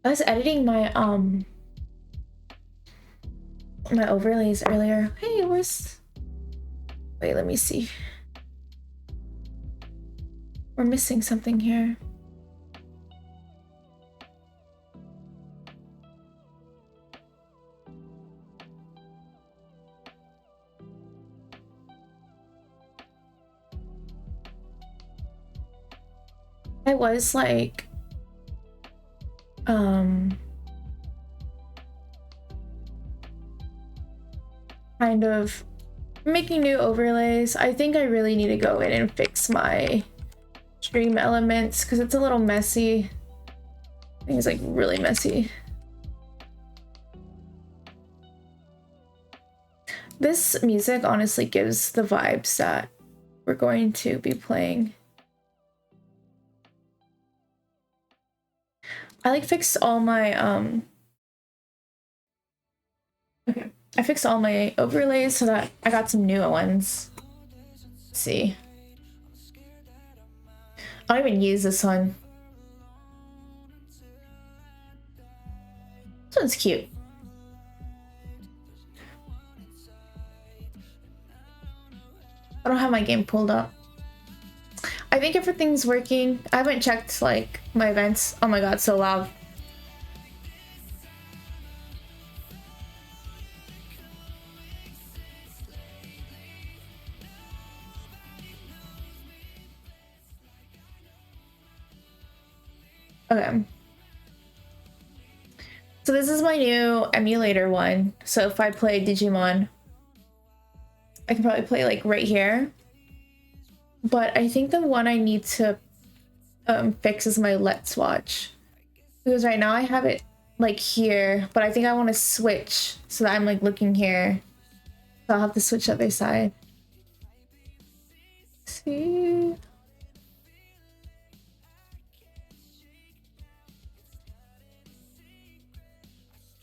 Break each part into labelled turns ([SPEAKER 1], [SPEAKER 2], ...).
[SPEAKER 1] I was editing my my overlays earlier. Hey, where's... Wait, let me see. We're missing something here. I was like kind of making new overlays. I think I really need to go in and fix my stream elements because it's a little messy. I think it's like really messy. This music honestly gives the vibes that we're going to be playing. I like fixed all my okay. I fixed all my overlays so that I got some new ones. Let's see. I don't even use this one. This one's cute. I don't have my game pulled up. I think everything's working. I haven't checked like my events. Oh my god, so loud. Okay. So this is my new emulator one. So if I play Digimon, I can probably play like right here. But I think the one I need to fix is my Let's Watch. Because right now I have it like here, but I think I want to switch so that I'm like looking here. So I'll have to switch the other side. See?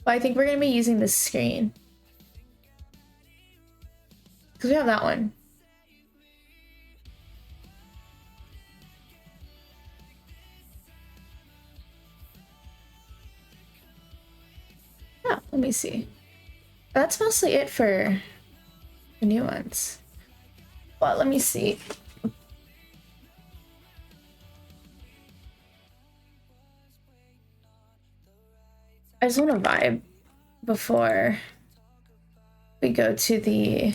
[SPEAKER 1] But I think we're gonna be using this screen. Because we have that one. Yeah, let me see. That's mostly it for the new ones. Well, let me see. I just want to vibe before we go to the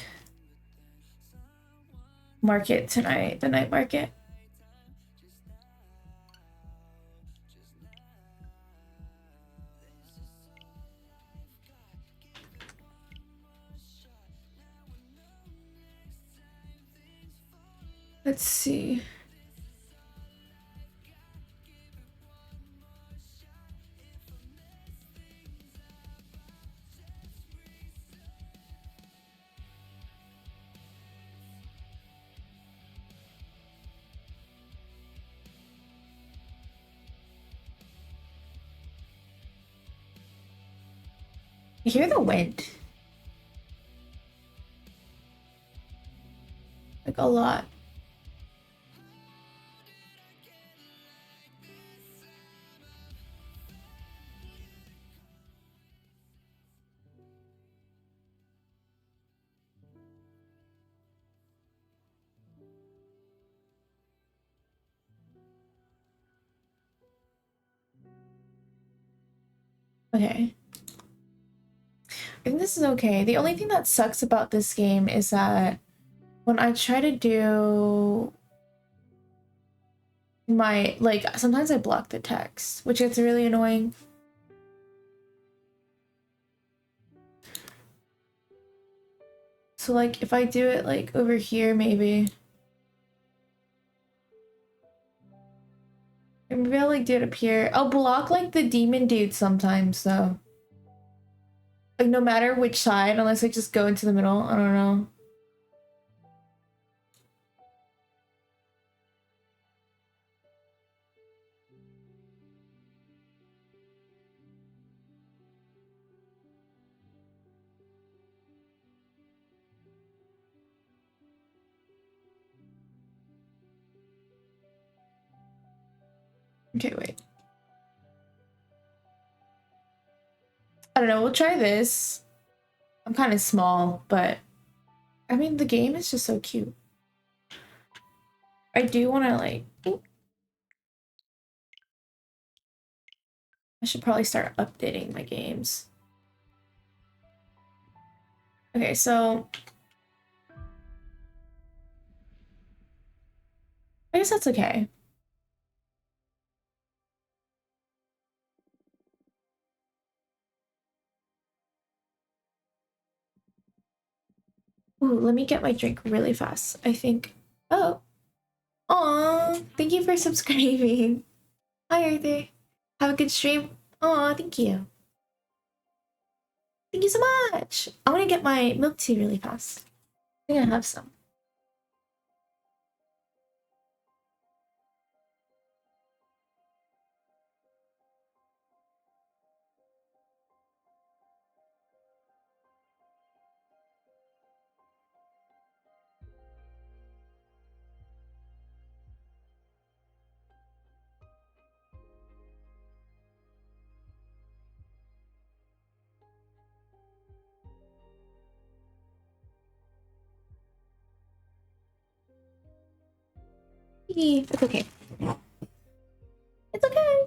[SPEAKER 1] market tonight, the night market. Let's see. I hear the wind. Like a lot. Okay. I think this is okay. The only thing that sucks about this game is that when I try to do my, like, sometimes I block the text, which gets really annoying. So, like, if I do it, like, over here, maybe. Maybe I'll, like, do it up here. I'll block, like, the demon dude sometimes, though. Like, no matter which side, unless I just go into the middle. I don't know. Okay, wait. I don't know, we'll try this. I'm kind of small, but I mean, the game is just so cute. I do want to like... I should probably start updating my games. Okay, so... I guess that's okay. Ooh, let me get my drink really fast. I think... Oh. Aw, thank you for subscribing. Hi, Arthur. Have a good stream. Aw, thank you. Thank you so much. I want to get my milk tea really fast. I think I have some. It's okay. It's okay.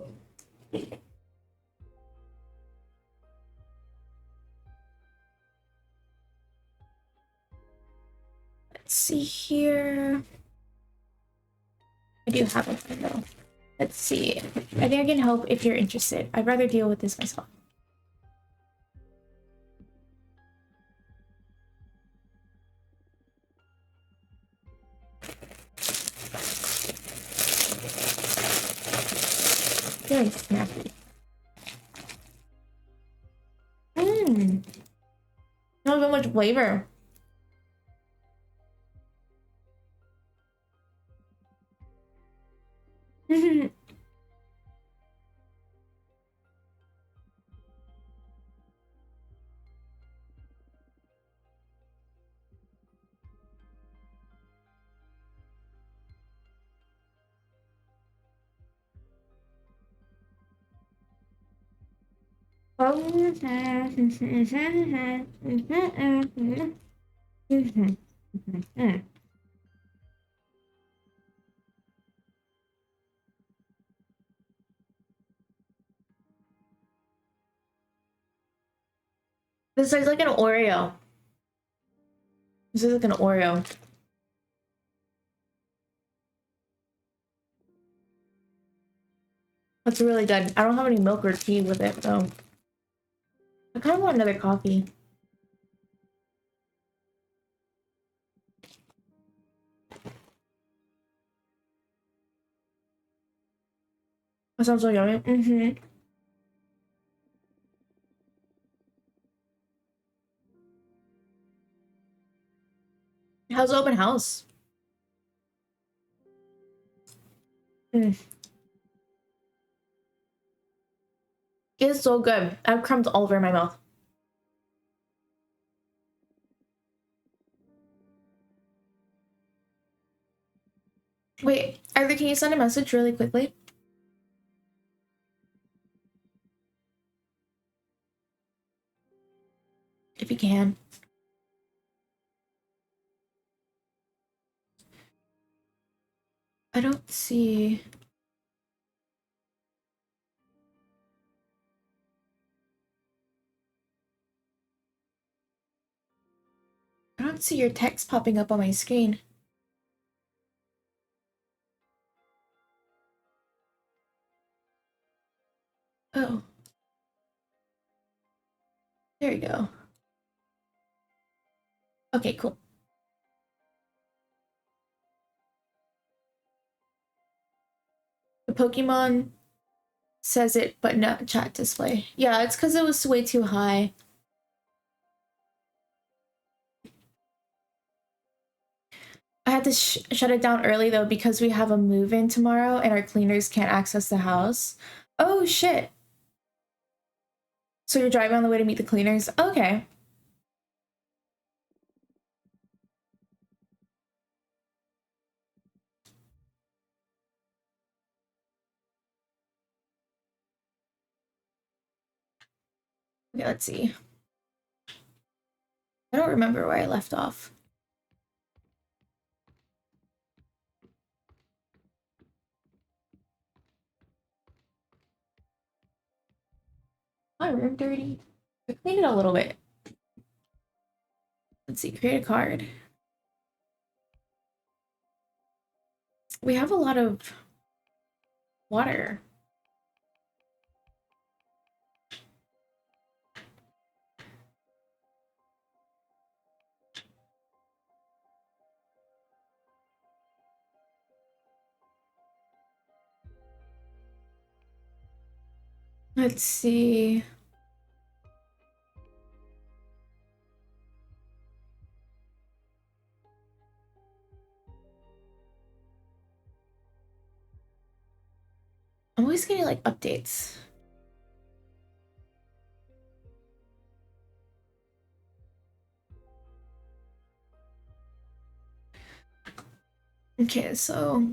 [SPEAKER 1] Let's see here. I do have a though. Let's see. I think I can help if you're interested. I'd rather deal with this myself. Very snappy. Mmm. Not so much flavor. This is like an Oreo. This is like an Oreo. That's really good. I don't have any milk or tea with it, though. I kind of want another coffee. That sounds so yummy. How's the open house? It's so good. I have crumbs all over my mouth. Wait, Arthur, can you send a message really quickly? If you can. I don't see... I don't see your text popping up on my screen. Oh. There you go. Okay, cool. The Pokemon says it, but not chat display. Yeah, it's because it was way too high. I had to shut it down early, though, because we have a move-in tomorrow and our cleaners can't access the house. Oh, shit. So you're driving on the way to meet the cleaners? Okay. Okay, let's see. I don't remember where I left off. My room dirty. I cleaned it a little bit. Let's see, create a card. We have a lot of water. Let's see. I'm always getting like updates. Okay, so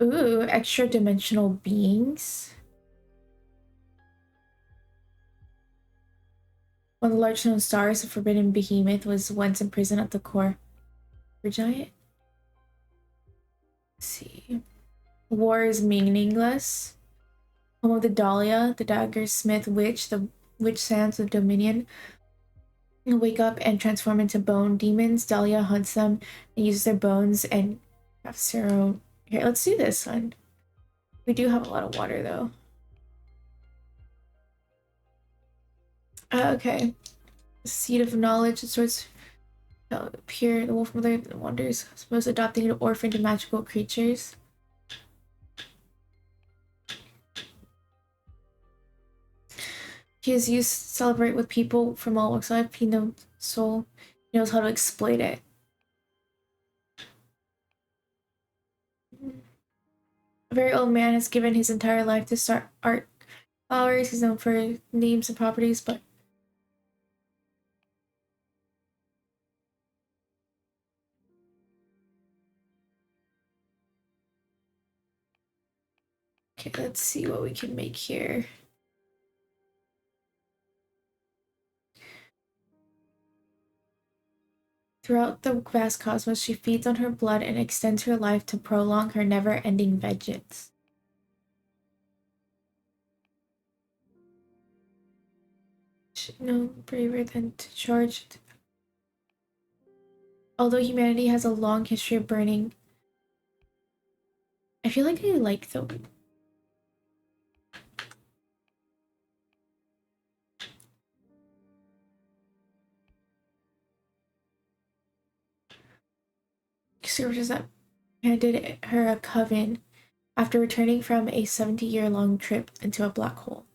[SPEAKER 1] ooh, extra dimensional beings. One of the large known stars, the forbidden behemoth, was once imprisoned at the core. For giant. Let's see. War is meaningless. Home of the Dahlia, the dagger smith witch, the witch sands of Dominion. Wake up and transform into bone demons. Dahlia hunts them and uses their bones and crafts her own. Here, let's do this one. We do have a lot of water though. Okay. Seed of knowledge, the source appear. The wolf mother wanders, supposed adopting an orphan to magical creatures. He is used to celebrate with people from all walks of life. He knows soul. He knows how to exploit it. A very old man has given his entire life to start art flowers. He's known for names and properties, but okay, let's see what we can make here. Throughout the vast cosmos, she feeds on her blood and extends her life to prolong her never-ending vengeance. No braver than to charge. Although humanity has a long history of burning, I feel like I like the services that handed her a coven after returning from a 70-year-long trip into a black hole.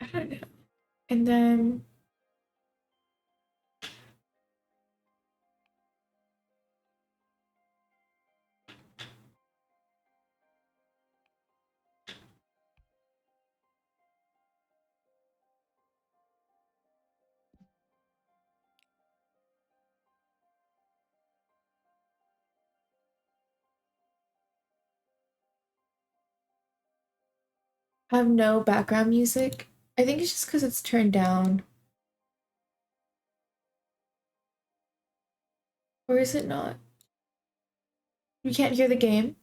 [SPEAKER 1] I don't know. And then I have no background music. I think it's just because it's turned down. Or is it not? You can't hear the game?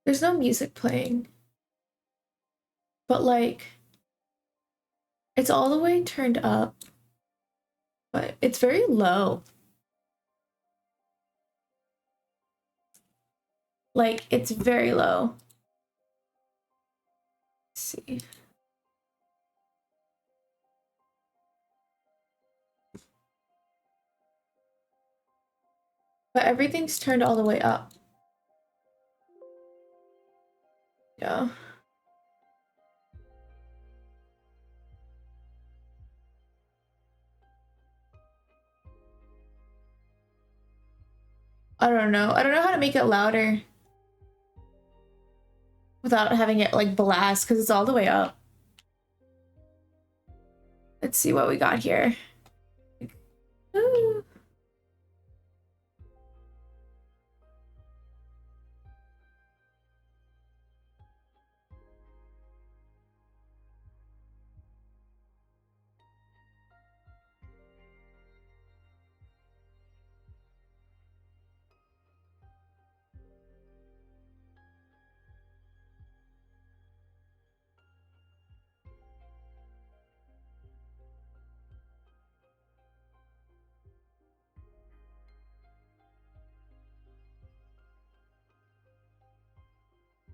[SPEAKER 1] There's no music playing. But like, it's all the way turned up. But it's very low. Like, it's very low. Let's see. But everything's turned all the way up. Yeah. I don't know. I don't know how to make it louder without having it like blast because it's all the way up. Let's see what we got here. Ooh.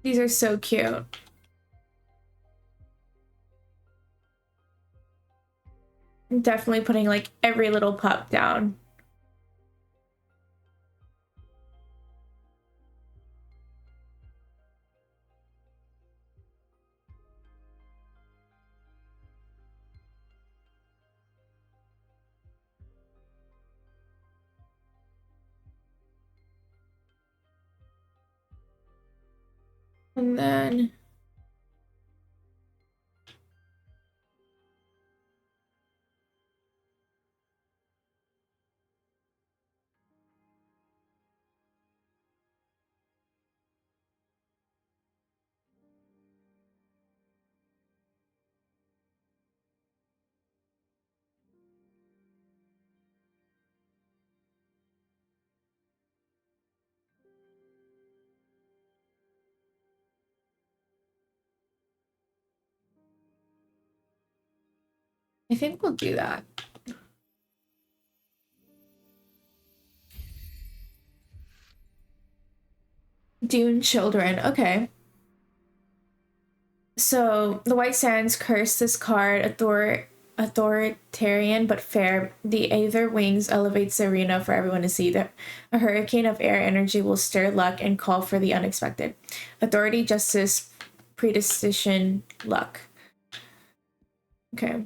[SPEAKER 1] These are so cute. I'm definitely putting like every little pup down. And then I think we'll do that. Dune children. Okay. So the White Sands curse this card authoritarian but fair. The Aether Wings elevates the arena for everyone to see. That a hurricane of air energy will stir luck and call for the unexpected. Authority, justice, predestination, luck. Okay.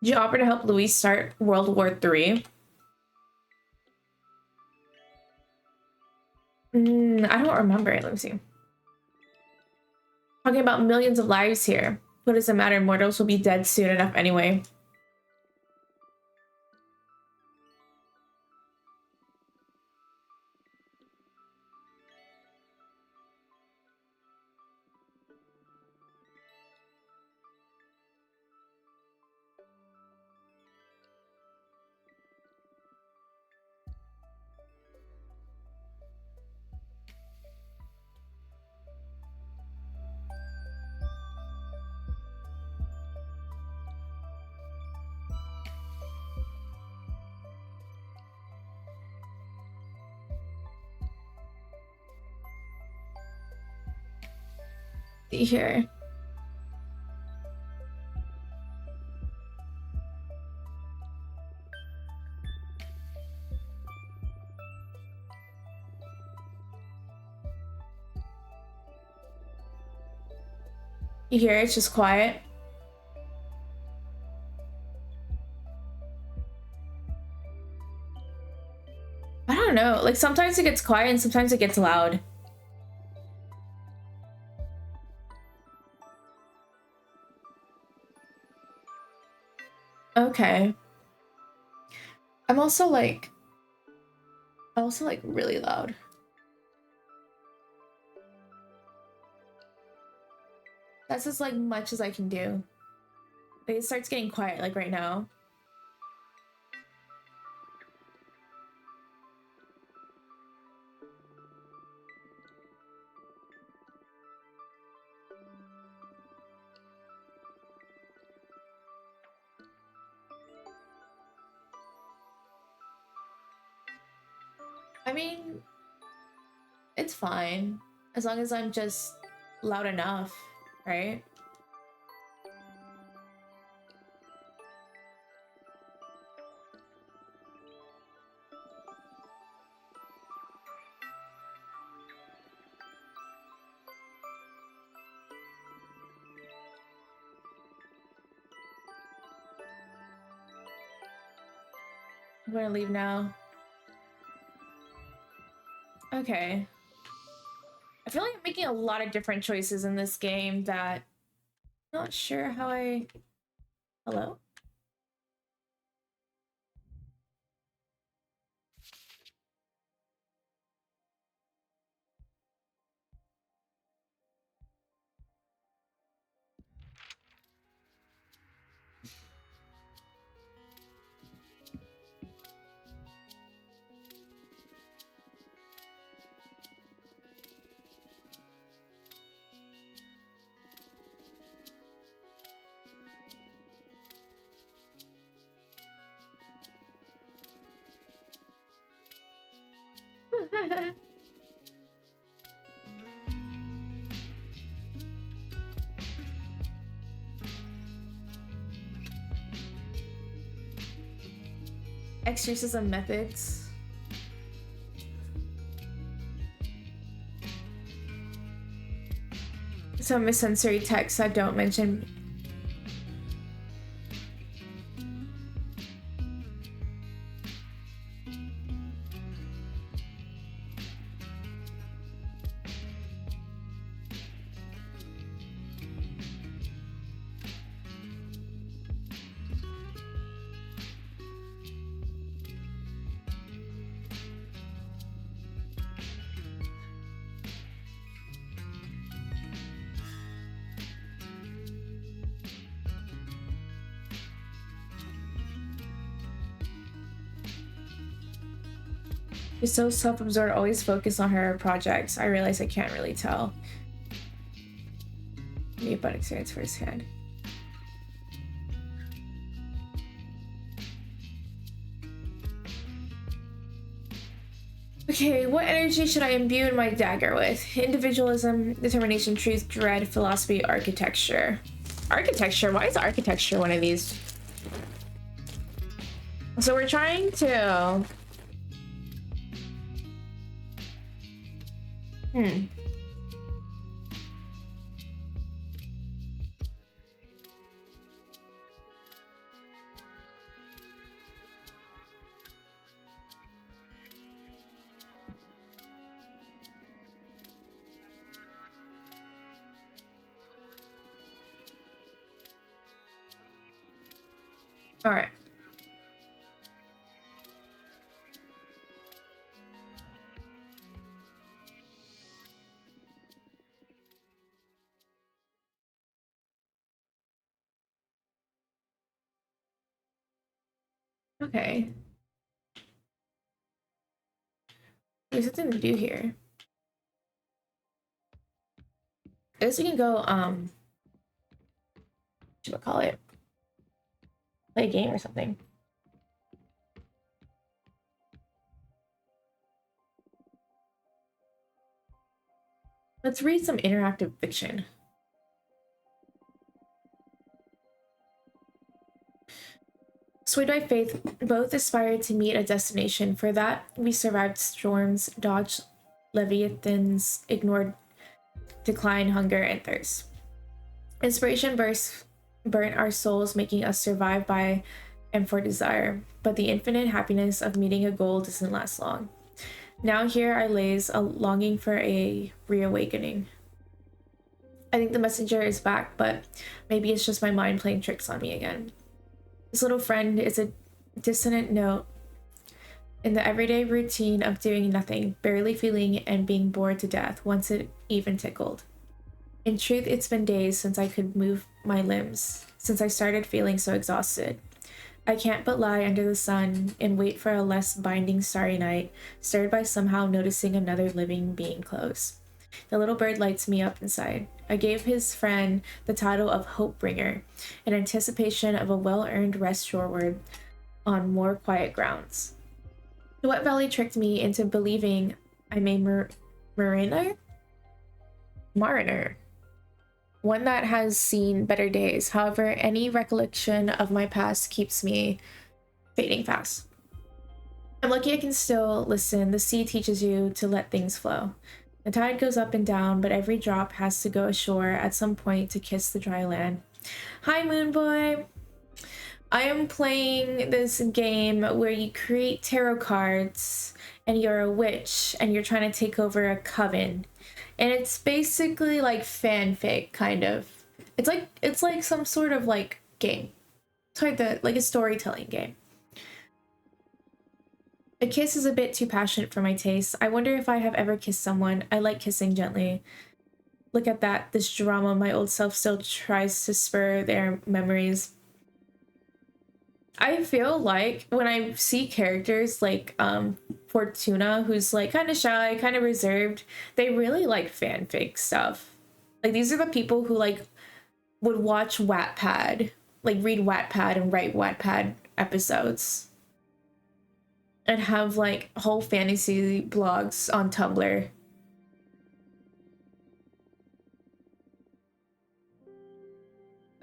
[SPEAKER 1] Did you offer to help Louis start World War III? I don't remember it. Let me see. Talking about millions of lives here. What does it matter? Mortals will be dead soon enough anyway. See here. You hear it's just quiet. I don't know. Like sometimes it gets quiet and sometimes it gets loud. Okay. I'm also like really loud. That's as like much as I can do. Like, it starts getting quiet like right now. I mean, it's fine as long as I'm just loud enough, right? I'm gonna leave now. Okay. I feel like I'm making a lot of different choices in this game that I'm not sure how I... Hello? Exorcism methods. Some sensory texts I don't mention. She's so self-absorbed, always focused on her projects. I realize I can't really tell. Me, but experience firsthand. Okay, what energy should I imbue in my dagger with? Individualism, determination, truth, dread, philosophy, architecture. Architecture? Why is architecture one of these? So we're trying to... All right. Okay. There's something to do here. I guess we can go, what should I call it? Play a game or something. Let's read some interactive fiction. Swayed by faith, both aspired to meet a destination. For that, we survived storms, dodged leviathans, ignored decline, hunger, and thirst. Inspiration burnt our souls, making us survive by and for desire. But the infinite happiness of meeting a goal doesn't last long. Now here I lays a longing for a reawakening. I think the messenger is back, but maybe it's just my mind playing tricks on me again. This little friend is a dissonant note in the everyday routine of doing nothing, barely feeling and being bored to death, once it even tickled. In truth, it's been days since I could move my limbs, since I started feeling so exhausted. I can't but lie under the sun and wait for a less binding starry night, stirred by somehow noticing another living being close. The little bird lights me up inside. I gave his friend the title of Hope Bringer, in anticipation of a well-earned rest shoreward on more quiet grounds. What Valley tricked me into believing I'm a mariner? Mariner. One that has seen better days. However, any recollection of my past keeps me fading fast. I'm lucky I can still listen. The sea teaches you to let things flow. The tide goes up and down, but every drop has to go ashore at some point to kiss the dry land. Hi, Moon Boy! I am playing this game where you create tarot cards and you're a witch and you're trying to take over a coven. And it's basically like fanfic, kind of. It's like some sort of like game. It's like a storytelling game. A kiss is a bit too passionate for my taste. I wonder if I have ever kissed someone. I like kissing gently. Look at that, this drama my old self still tries to spur their memories. I feel like when I see characters like Fortuna, who's like kind of shy, kind of reserved, they really like fanfic stuff. Like these are the people who like would watch Wattpad, like read Wattpad and write Wattpad episodes. And have like whole fantasy blogs on Tumblr.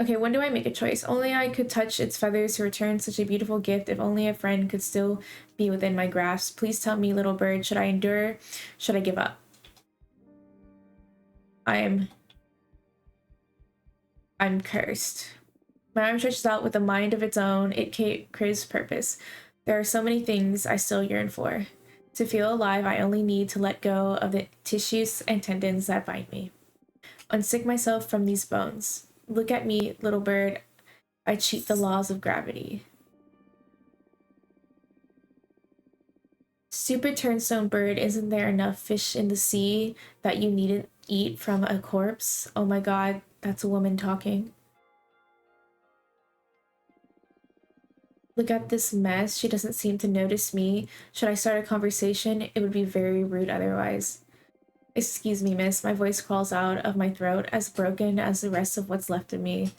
[SPEAKER 1] Okay, when do I make a choice? Only I could touch its feathers to return such a beautiful gift. If only a friend could still be within my grasp. Please tell me, little bird, should I endure? Should I give up? I'm cursed. My arm stretches out with a mind of its own. It craves purpose. There are so many things I still yearn for. To feel alive, I only need to let go of the tissues and tendons that bind me. Unstick myself from these bones. Look at me, little bird. I cheat the laws of gravity. Stupid turnstone bird, isn't there enough fish in the sea that you needn't eat from a corpse? Oh my god, that's a woman talking. Look at this mess. She doesn't seem to notice me. Should I start a conversation? It would be very rude otherwise. Excuse me, miss. My voice crawls out of my throat, as broken as the rest of what's left of me.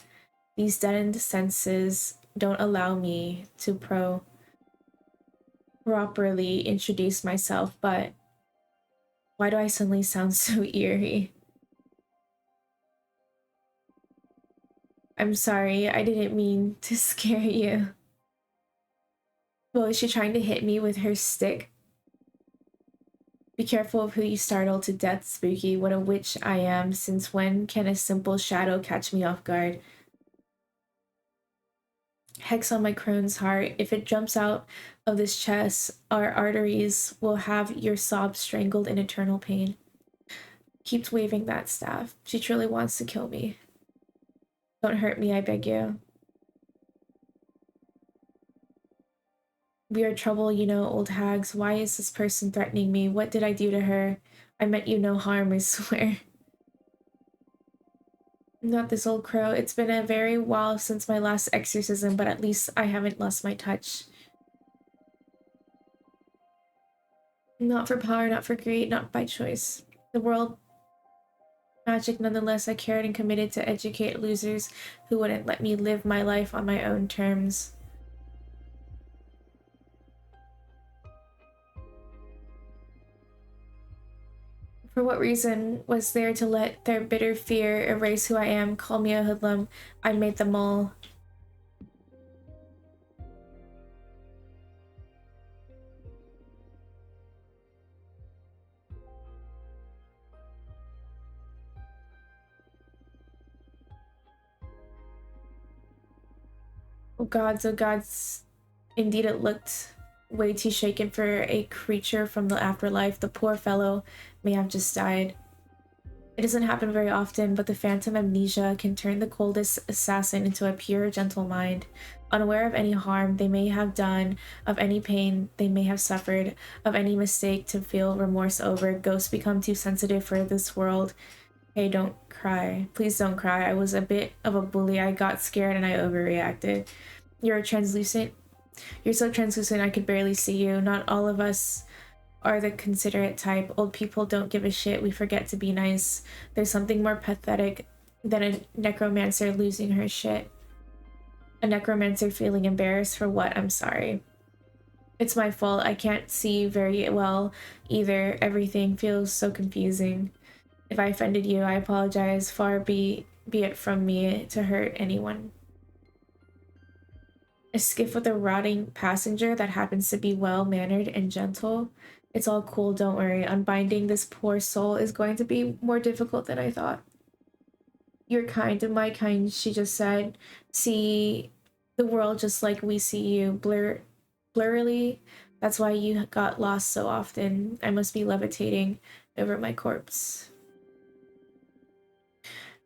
[SPEAKER 1] These deadened senses don't allow me to properly introduce myself, but why do I suddenly sound so eerie? I'm sorry, I didn't mean to scare you. Well, is she trying to hit me with her stick? Be careful of who you startle to death, Spooky. What a witch I am. Since when can a simple shadow catch me off guard? Hex on my crone's heart. If it jumps out of this chest, our arteries will have your sobs strangled in eternal pain. Keeps waving that staff. She truly wants to kill me. Don't hurt me, I beg you. We are trouble, you know, old hags. Why is this person threatening me? What did I do to her? I meant you no harm, I swear. Not this old crow. It's been a very while since my last exorcism, but at least I haven't lost my touch. Not for power, not for greed, not by choice. The world magic nonetheless. I cared and committed to educate losers who wouldn't let me live my life on my own terms. For what reason was there to let their bitter fear erase who I am? Call me a hoodlum. I made them all. Oh gods. Indeed it looked way too shaken for a creature from the afterlife. The poor fellow may have just died. It doesn't happen very often, but the phantom amnesia can turn the coldest assassin into a pure, gentle mind. Unaware of any harm they may have done, of any pain they may have suffered, of any mistake to feel remorse over, ghosts become too sensitive for this world Hey, don't cry. Please don't cry. I was a bit of a bully. I got scared and I overreacted. You're translucent. You're so translucent I could barely see you. Not all of us are the considerate type. Old people don't give a shit. We forget to be nice. There's something more pathetic than a necromancer losing her shit. A necromancer feeling embarrassed for what? I'm sorry. It's my fault. I can't see very well either. Everything feels so confusing. If I offended you, I apologize. Far be it from me to hurt anyone. A skiff with a rotting passenger that happens to be well-mannered and gentle. It's all cool, don't worry. Unbinding this poor soul is going to be more difficult than I thought. You're kind of my kind, she just said. See the world just like we see you, blurrily. That's why you got lost so often. I must be levitating over my corpse.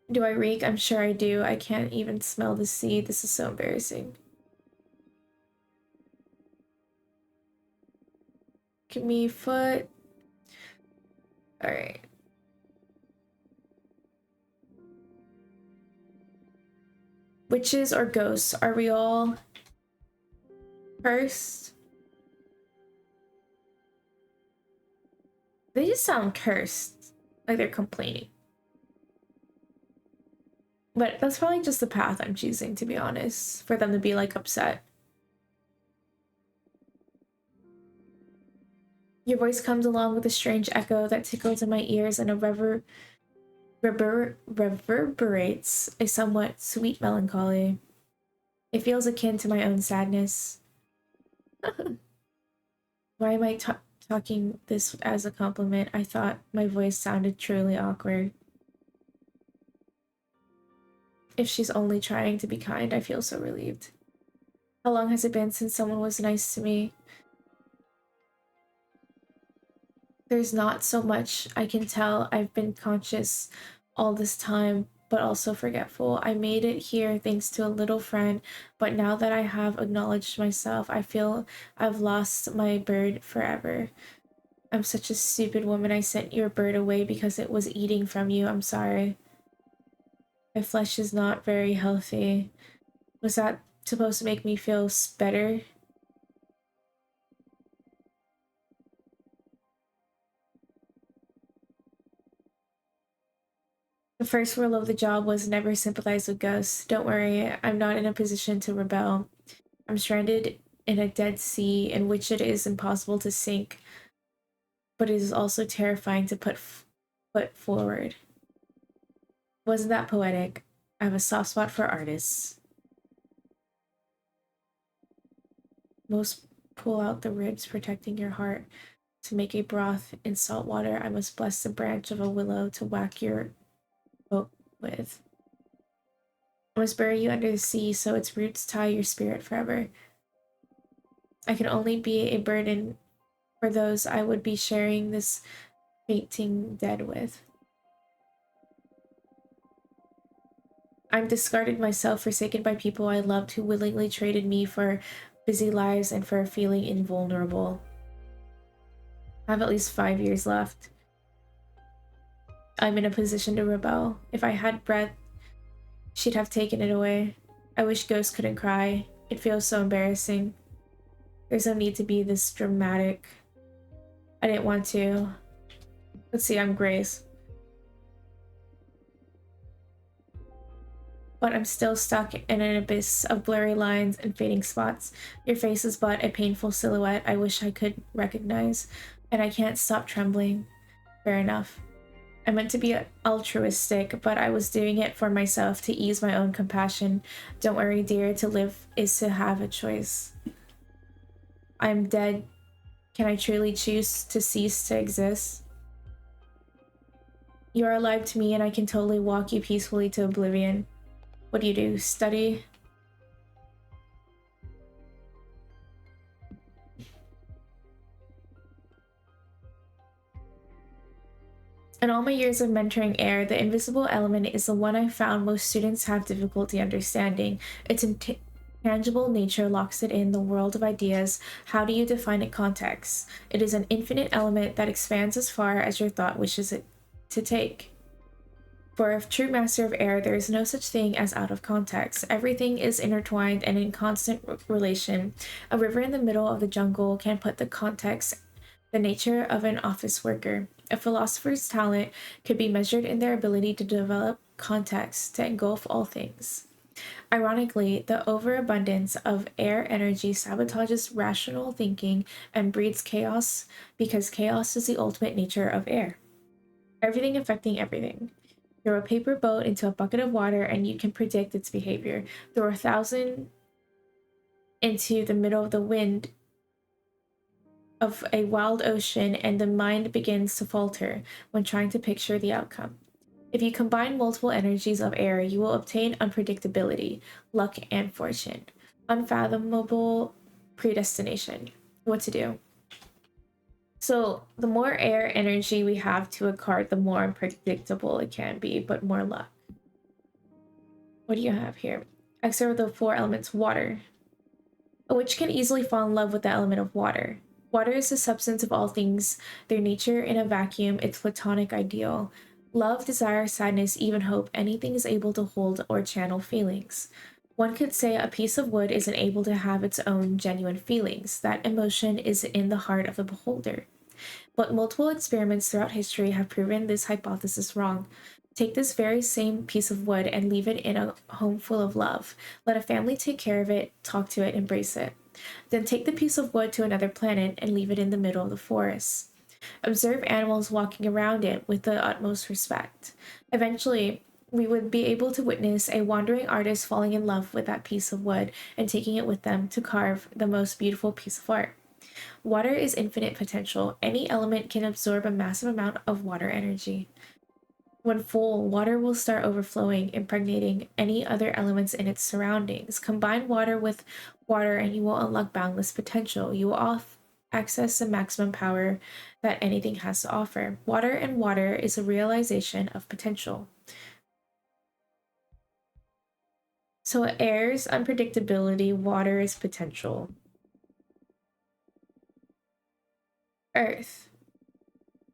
[SPEAKER 1] Do I reek? I'm sure I do. I can't even smell the sea. This is so embarrassing. Give me foot. Alright. Witches or ghosts? Are we all cursed? They just sound cursed. Like they're complaining. But that's probably just the path I'm choosing, to be honest. For them to be like upset. Your voice comes along with a strange echo that tickles in my ears and reverberates a somewhat sweet melancholy. It feels akin to my own sadness. Why am I talking this as a compliment? I thought my voice sounded truly awkward. If she's only trying to be kind, I feel so relieved. How long has it been since someone was nice to me? There's not so much I can tell. I've been conscious all this time, but also forgetful. I made it here thanks to a little friend, but now that I have acknowledged myself, I feel I've lost my bird forever. I'm such a stupid woman. I sent your bird away because it was eating from you. I'm sorry. My flesh is not very healthy. Was that supposed to make me feel better? The first rule of the job was never sympathize with ghosts. Don't worry, I'm not in a position to rebel. I'm stranded in a dead sea in which it is impossible to sink, but it is also terrifying to put forward. Wasn't that poetic? I have a soft spot for artists. Most pull out the ribs protecting your heart. To make a broth in salt water, I must bless the branch of a willow to whack your boat with. I must bury you under the sea so its roots tie your spirit forever. I can only be a burden for those I would be sharing this fainting dead with. I'm discarded myself, forsaken by people I loved who willingly traded me for busy lives and for feeling invulnerable. I have at least 5 years left. I'm in a position to rebel. If I had breath, she'd have taken it away. I wish ghosts couldn't cry. It feels so embarrassing. There's no need to be this dramatic. I didn't want to. Let's see, I'm Grace. But I'm still stuck in an abyss of blurry lines and fading spots. Your face is but a painful silhouette I wish I could recognize, and I can't stop trembling. Fair enough. I meant to be altruistic, but I was doing it for myself to ease my own compassion. Don't worry, dear, to live is to have a choice. I'm dead. Can I truly choose to cease to exist? You are alive to me, and I can totally walk you peacefully to oblivion. What do? Study? In all my years of mentoring air, the invisible element is the one I found most students have difficulty understanding. Its intangible nature locks it in the world of ideas. How do you define it context? It is an infinite element that expands as far as your thought wishes it to take. For a true master of air, there is no such thing as out of context. Everything is intertwined and in constant relation. A river in the middle of the jungle can put the context, the nature of an office worker. A philosopher's talent could be measured in their ability to develop context to engulf all things. Ironically, the overabundance of air energy sabotages rational thinking and breeds chaos because chaos is the ultimate nature of air. Everything affecting everything. Throw a paper boat into a bucket of water and you can predict its behavior. Throw 1,000 into the middle of the wind of a wild ocean and the mind begins to falter when trying to picture the outcome. If you combine multiple energies of air, you will obtain unpredictability, luck, and fortune. Unfathomable predestination. What to do? So the more air energy we have to a card, the more unpredictable it can be, but more luck. What do you have here? Excerpt of the 4 elements. Water. A witch can easily fall in love with the element of water. Water is the substance of all things, their nature in a vacuum, its platonic ideal. Love, desire, sadness, even hope, anything is able to hold or channel feelings. One could say a piece of wood isn't able to have its own genuine feelings. That emotion is in the heart of the beholder. But multiple experiments throughout history have proven this hypothesis wrong. Take this very same piece of wood and leave it in a home full of love. Let a family take care of it, talk to it, embrace it. Then take the piece of wood to another planet and leave it in the middle of the forest. Observe animals walking around it with the utmost respect. Eventually, we would be able to witness a wandering artist falling in love with that piece of wood and taking it with them to carve the most beautiful piece of art. Water is infinite potential. Any element can absorb a massive amount of water energy. When full, water will start overflowing, impregnating any other elements in its surroundings. Combine water with water and you will unlock boundless potential. You will access the maximum power that anything has to offer. Water and water is a realization of potential. So air is unpredictability, water is potential. Earth.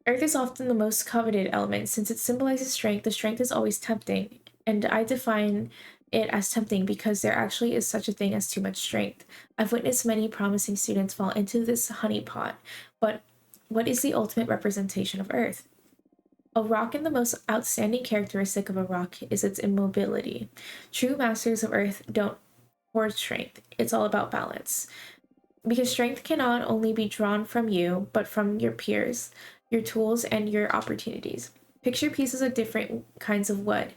[SPEAKER 1] Earth is often the most coveted element. Since it symbolizes strength, the strength is always tempting. And I define it as tempting because there actually is such a thing as too much strength. I've witnessed many promising students fall into this honeypot. But what is the ultimate representation of Earth? A rock, and the most outstanding characteristic of a rock is its immobility. True masters of Earth don't hoard strength. It's all about balance. Because strength cannot only be drawn from you, but from your peers, your tools, and your opportunities. Picture pieces of different kinds of wood.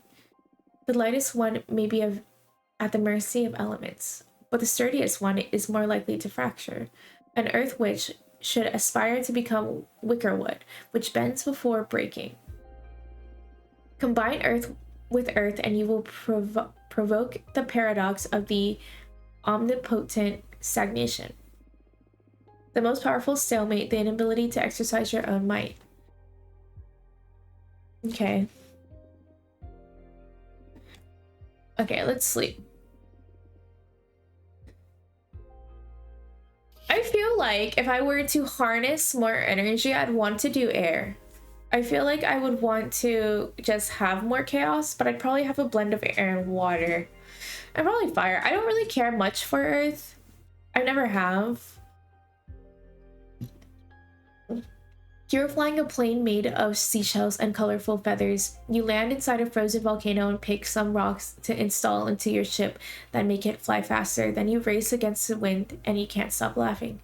[SPEAKER 1] The lightest one may be at the mercy of elements, but the sturdiest one is more likely to fracture. An earth witch should aspire to become wicker wood, which bends before breaking. Combine earth with earth and you will provoke the paradox of the omnipotent stagnation. The most powerful stalemate, the inability to exercise your own might. Okay. Okay, let's sleep. I feel like if I were to harness more energy, I'd want to do air. I feel like I would want to just have more chaos, but I'd probably have a blend of air and water. And probably fire. I don't really care much for earth. I never have. You're flying a plane made of seashells and colorful feathers. You land inside a frozen volcano and pick some rocks to install into your ship that make it fly faster. Then you race against the wind and you can't stop laughing.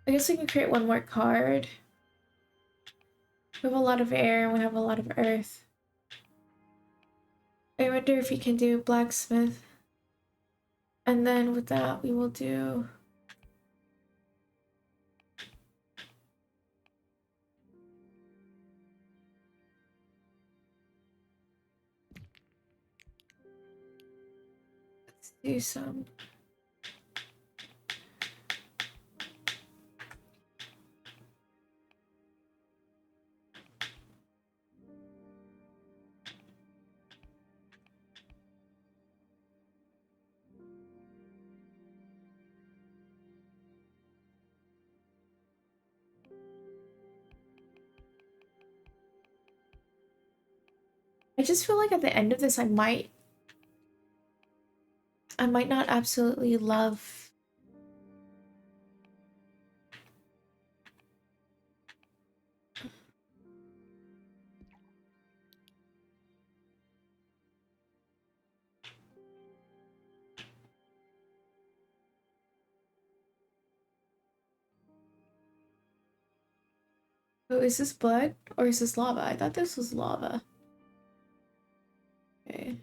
[SPEAKER 1] I guess we can create one more card. We have a lot of air and we have a lot of earth. I wonder if we can do blacksmith. And then with that, we will do Do some. I just feel like at the end of this, I might not absolutely love. Oh, is this blood or is this lava? I thought this was lava. Okay.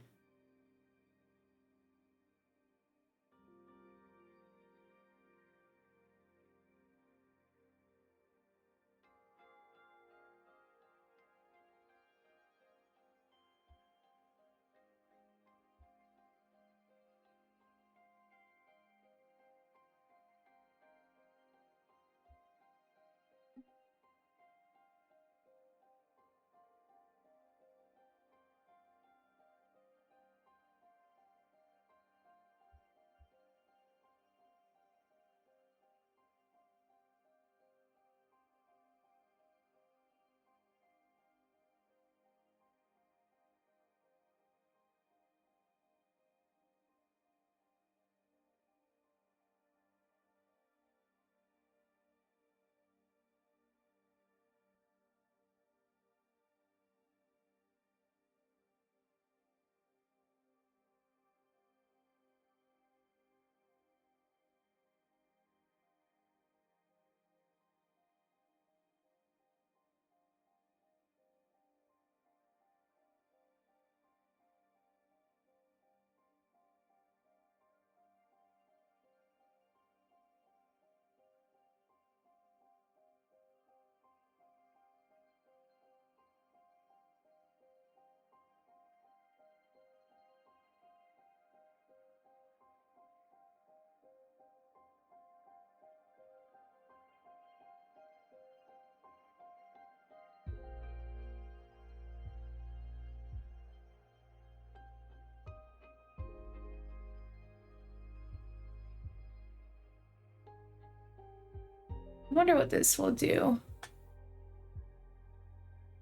[SPEAKER 1] I wonder what this will do. Oh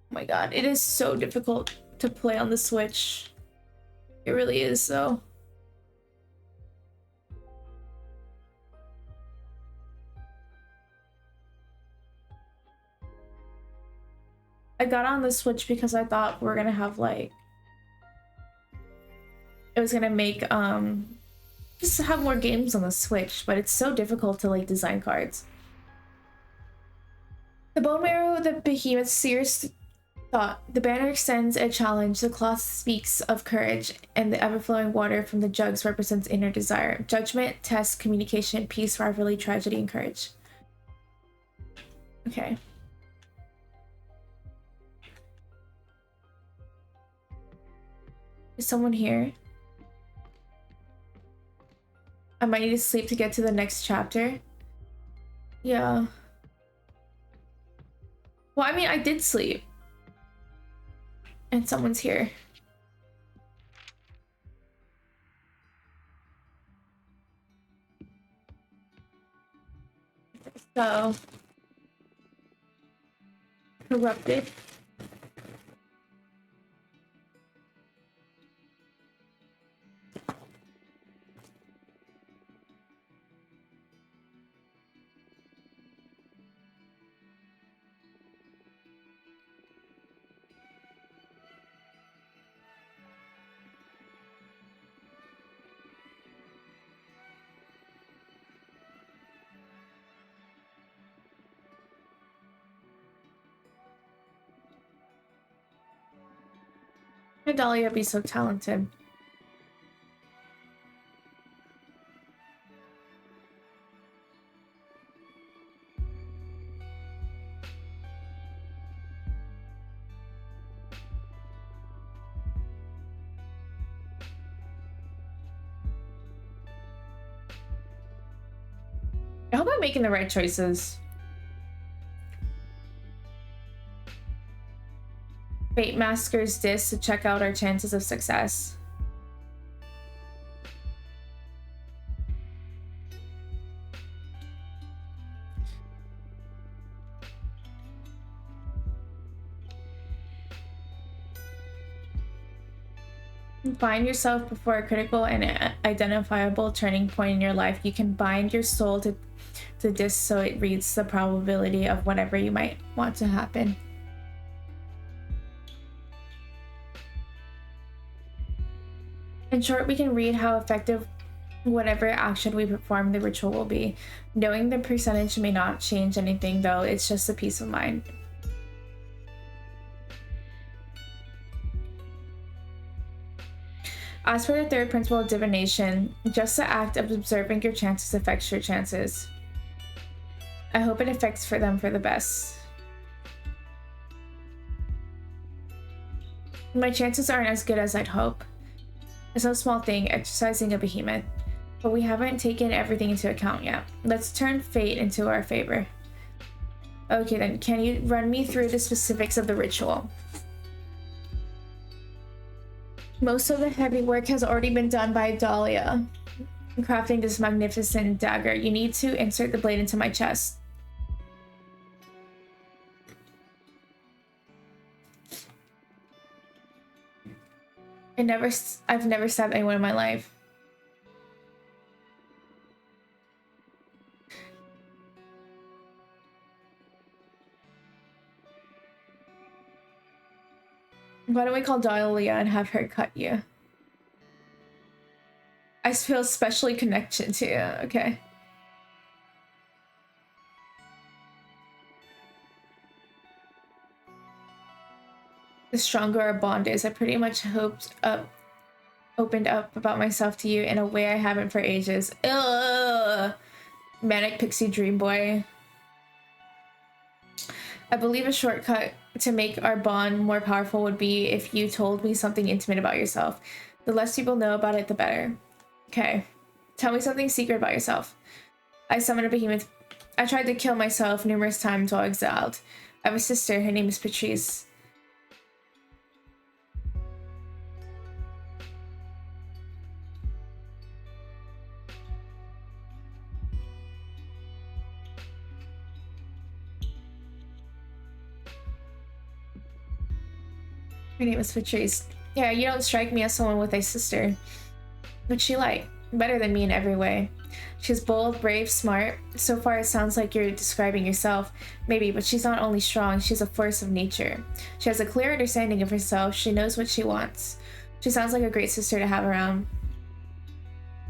[SPEAKER 1] my god, it is so difficult to play on the Switch. It really is, though. I got on the Switch because I thought we're gonna have like it was gonna make just have more games on the Switch, but it's so difficult to like design cards. The bone marrow, the behemoth's serious thought. The banner extends a challenge. The cloth speaks of courage, and the ever-flowing water from the jugs represents inner desire. Judgment, test, communication, peace, rivalry, tragedy, and courage. Okay. Is someone here? I might need to sleep to get to the next chapter. Yeah. Well, I mean, I did sleep. And someone's here. So. Corrupted. Why would Dahlia be so talented? I hope I'm making the right choices. Fate Masker's disc to check out our chances of success. Bind yourself before a critical and identifiable turning point in your life. You can bind your soul to the disc so it reads the probability of whatever you might want to happen. In short, we can read how effective whatever action we perform the ritual will be. Knowing the percentage may not change anything, though. It's just a peace of mind. As for the third principle of divination, just the act of observing your chances affects your chances. I hope it affects them for the best. My chances aren't as good as I'd hope. It's no small thing, exercising a behemoth, but we haven't taken everything into account yet. Let's turn fate into our favor. Okay then, can you run me through the specifics of the ritual? Most of the heavy work has already been done by Dahlia, crafting this magnificent dagger. You need to insert the blade into my chest. I've never stabbed anyone in my life. Why don't we call Dahlia and have her cut you? I feel especially connected to you. Okay. The stronger our bond is, I pretty much opened up about myself to you in a way I haven't for ages. Ugh. Manic pixie dream boy. I believe a shortcut to make our bond more powerful would be if you told me something intimate about yourself. The less people know about it, the better. Okay. Tell me something secret about yourself. I summoned a behemoth. I tried to kill myself numerous times while exiled. I have a sister. Her name is Patrice. Her name is Patrice. Yeah, you don't strike me as someone with a sister. What's she like? Better than me in every way. She's bold, brave, smart. So far it sounds like you're describing yourself. Maybe, but she's not only strong, she's a force of nature. She has a clear understanding of herself. She knows what she wants. She sounds like a great sister to have around.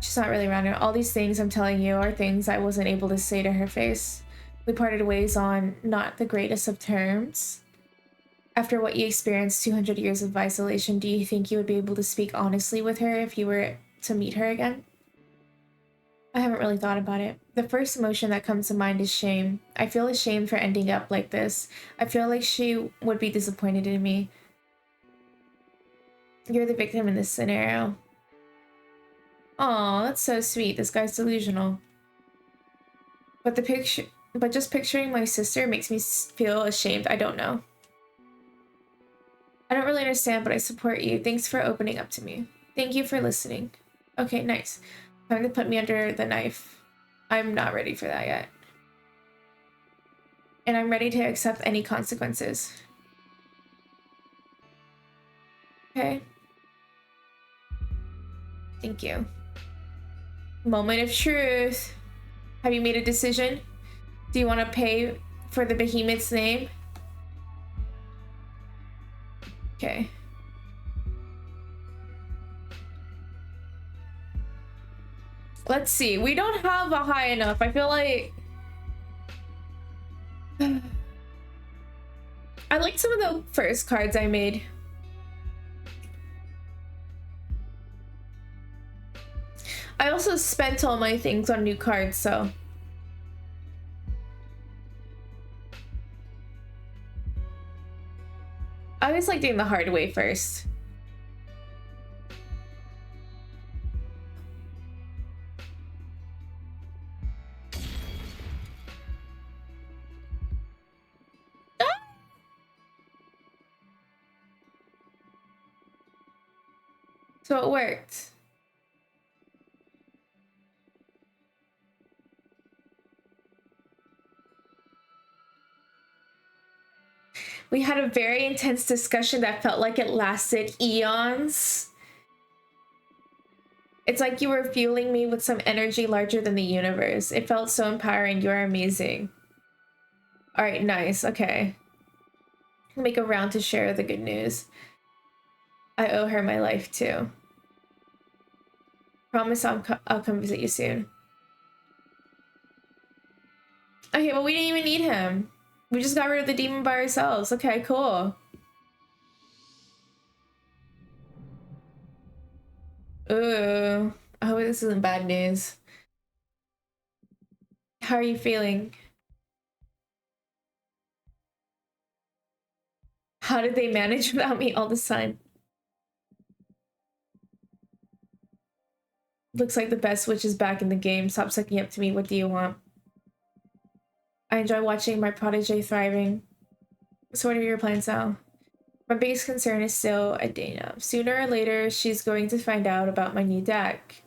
[SPEAKER 1] She's not really around her. All these things I'm telling you are things I wasn't able to say to her face. We parted ways on not the greatest of terms. After what you experienced 200 years of isolation, do you think you would be able to speak honestly with her if you were to meet her again? I haven't really thought about it. The first emotion that comes to mind is shame. I feel ashamed for ending up like this. I feel like she would be disappointed in me. You're the victim in this scenario. Aw, that's so sweet. This guy's delusional. But just picturing my sister makes me feel ashamed. I don't know. I don't really understand, but I support you. Thanks for opening up to me. Thank you for listening. Okay, nice. Time to put me under the knife. I'm not ready for that yet. And I'm ready to accept any consequences. Okay. Thank you. Moment of truth. Have you made a decision? Do you want to pay for the behemoth's name? Okay. Let's see. We don't have a high enough. I feel like... I like some of the first cards I made. I also spent all my things on new cards, so... I always like doing the hard way first. So it worked. We had a very intense discussion that felt like it lasted eons. It's like you were fueling me with some energy larger than the universe. It felt so empowering. You are amazing. All right, nice. Okay. Make a round to share the good news. I owe her my life too. Promise I'll come visit you soon. Okay, well, we didn't even need him. We just got rid of the demon by ourselves. Okay, cool. Ooh. I hope this isn't bad news. How are you feeling? How did they manage without me all this time? Looks like the best witch is back in the game. Stop sucking up to me. What do you want? I enjoy watching my protege thriving. So what are your plans now? My biggest concern is still Adana. Sooner or later, she's going to find out about my new deck.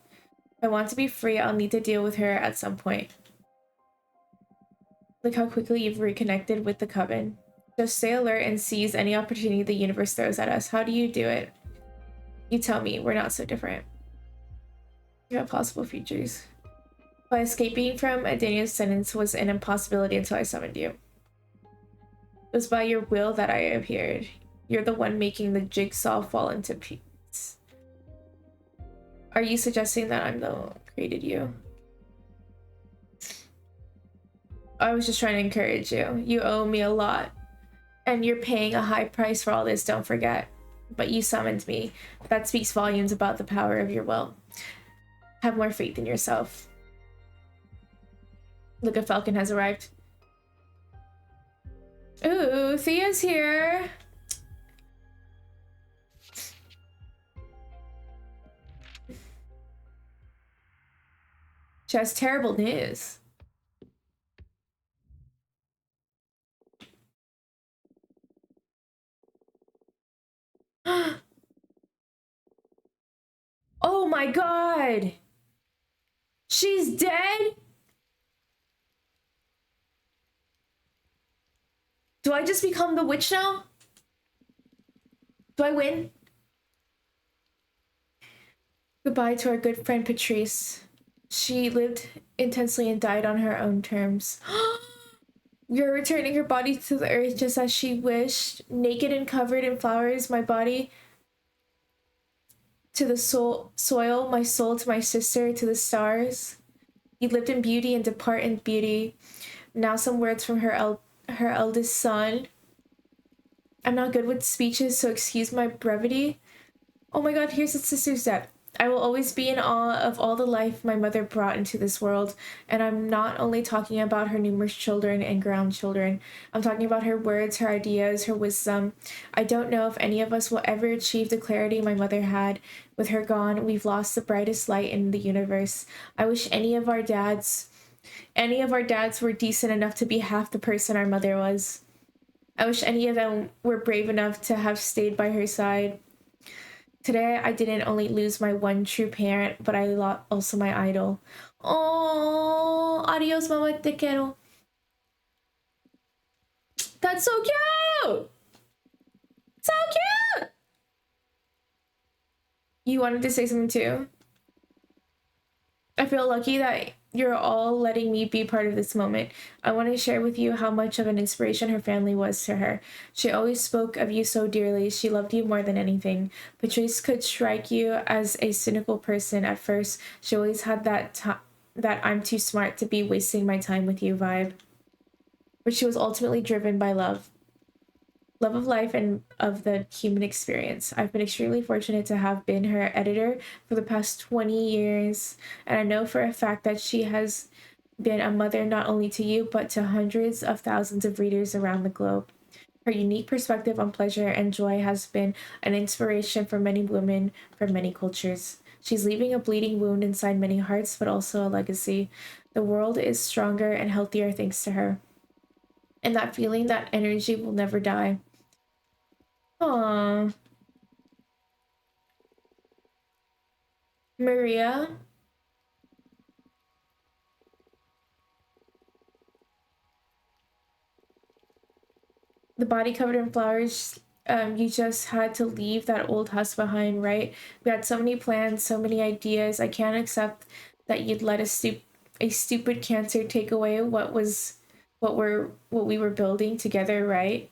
[SPEAKER 1] If I want to be free, I'll need to deal with her at some point. Look how quickly you've reconnected with the coven. Just stay alert and seize any opportunity the universe throws at us. How do you do it? You tell me. We're not so different. You have possible futures. But escaping from Adania's sentence was an impossibility until I summoned you. It was by your will that I appeared. You're the one making the jigsaw fall into pieces. Are you suggesting that I'm the one who created you? I was just trying to encourage you. You owe me a lot. And you're paying a high price for all this, don't forget. But you summoned me. That speaks volumes about the power of your will. Have more faith in yourself. Look, a falcon has arrived. Ooh, Thea's here. She has terrible news. Oh my god! She's dead? Do I just become the witch now? Do I win? Goodbye to our good friend Patrice. She lived intensely and died on her own terms. You're returning her body to the earth just as she wished. Naked and covered in flowers, my body to the soil, my soul to my sister, to the stars. You lived in beauty and depart in beauty. Now some words from her eldest son. I'm not good with speeches, so excuse my brevity. Oh my god, here's his sister's death. I will always be in awe of all the life my mother brought into this world, and I'm not only talking about her numerous children and grandchildren. I'm talking about her words, her ideas, her wisdom. I don't know if any of us will ever achieve the clarity my mother had. With her gone, we've lost the brightest light in the universe. I wish any of our dads were decent enough to be half the person our mother was. I wish any of them were brave enough to have stayed by her side. Today, I didn't only lose my one true parent, but I lost also my idol. Oh, adios, mama, te quiero. That's so cute! So cute! You wanted to say something too? I feel lucky that you're all letting me be part of this moment. I want to share with you how much of an inspiration her family was to her. She always spoke of you so dearly. She loved you more than anything. Patrice could strike you as a cynical person at first. She always had that I'm too smart to be wasting my time with you vibe. But she was ultimately driven by love. Love of life and of the human experience. I've been extremely fortunate to have been her editor for the past 20 years, and I know for a fact that she has been a mother not only to you, but to hundreds of thousands of readers around the globe. Her unique perspective on pleasure and joy has been an inspiration for many women from many cultures. She's leaving a bleeding wound inside many hearts, but also a legacy. The world is stronger and healthier thanks to her. And that feeling, that energy will never die. Aww. Maria. The body covered in flowers. You just had to leave that old house behind, right? We had so many plans, so many ideas. I can't accept that you'd let a stupid cancer take away what we were building together, right?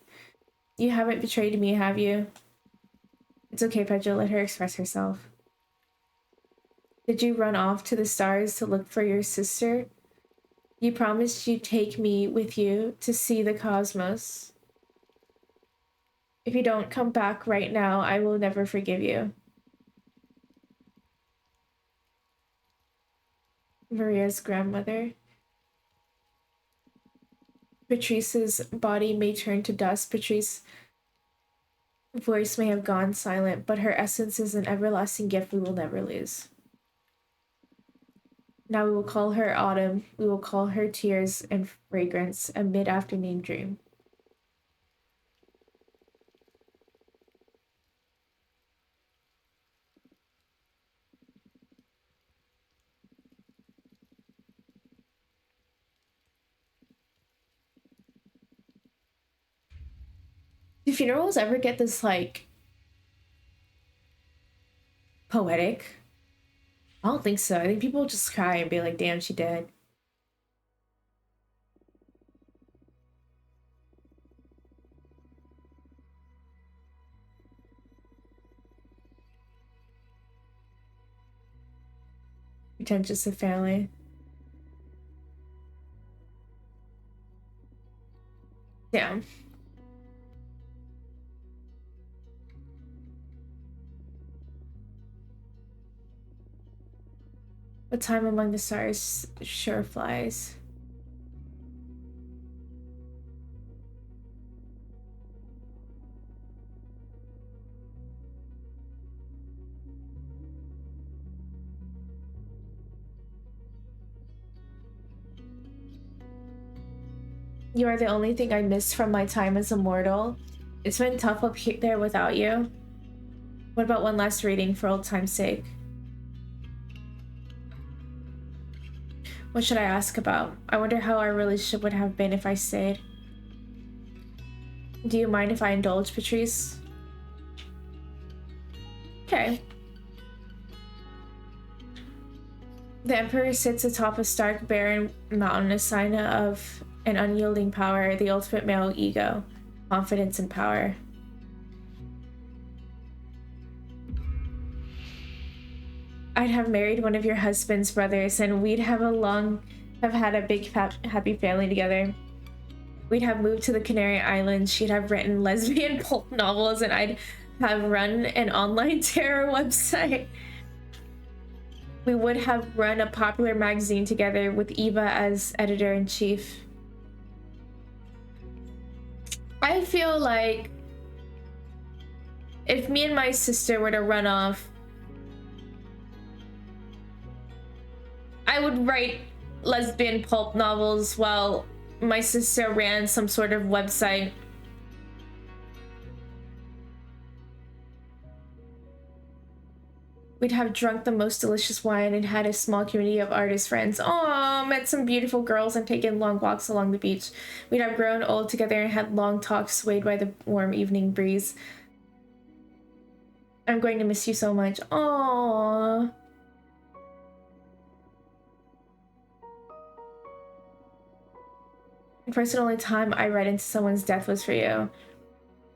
[SPEAKER 1] You haven't betrayed me, have you? It's okay, Pedro. Let her express herself. Did you run off to the stars to look for your sister? You promised you'd take me with you to see the cosmos. If you don't come back right now, I will never forgive you. Maria's grandmother. Patrice's body may turn to dust. Patrice's voice may have gone silent, but her essence is an everlasting gift we will never lose. Now we will call her autumn. We will call her tears and fragrance, a mid-afternoon dream. Do funerals ever get this, like, poetic? I don't think so. I think people just cry and be like, damn, she dead. Pretentious of family. Damn. A time among the stars sure flies. You are the only thing I miss from my time as a mortal. It's been tough up here there without you. What about one last reading for old time's sake? What should I ask about? I wonder how our relationship would have been if I stayed. Do you mind if I indulge, Patrice? Okay. The Emperor sits atop a stark, barren mountain, a sign of an unyielding power, the ultimate male ego, confidence and power. I'd have married one of your husband's brothers, and we'd have had a big happy family together. We'd have moved to the Canary Islands. She'd have written lesbian pulp novels, and I'd have run an online tarot website. We would have run a popular magazine together with Eva as editor-in-chief. I feel like if me and my sister were to run off, I would write lesbian pulp novels while my sister ran some sort of website. We'd have drunk the most delicious wine and had a small community of artist friends. Aww, met some beautiful girls and taken long walks along the beach. We'd have grown old together and had long talks swayed by the warm evening breeze. I'm going to miss you so much. Aww. The first and only time I read into someone's death was for you.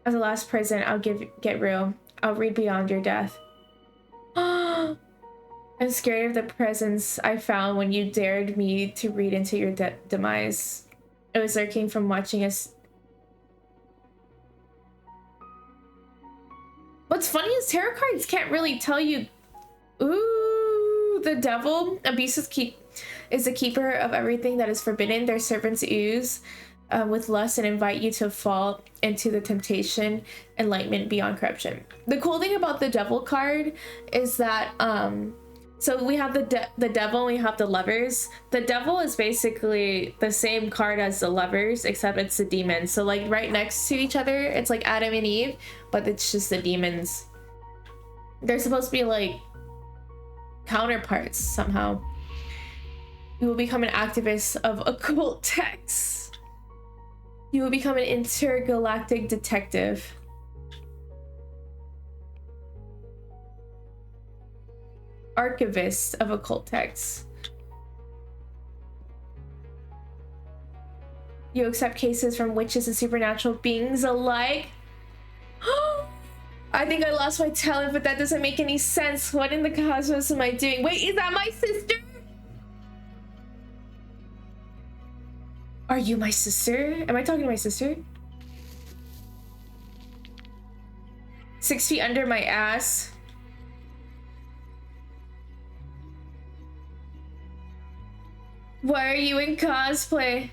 [SPEAKER 1] As a last present, I'll get real. I'll read beyond your death. I'm scared of the presence I found when you dared me to read into your demise. It was lurking from watching us. What's funny is tarot cards can't really tell you. Ooh, the devil. Abuse is the keeper of everything that is forbidden. Their servants ooze with lust and invite you to fall into the temptation, enlightenment beyond corruption. The cool thing about the devil card is that so we have the devil and we have the lovers. The devil is basically the same card as the lovers, except it's the demons. So like right next to each other, it's like Adam and Eve, but it's just the demons. They're supposed to be like counterparts somehow. You will become an activist of occult texts. You will become an intergalactic detective. Archivist of occult texts. You accept cases from witches and supernatural beings alike. I think I lost my talent, but that doesn't make any sense. What in the cosmos am I doing? Wait, is that my sister? Are you my sister? Am I talking to my sister? 6 feet under my ass. Why are you in cosplay?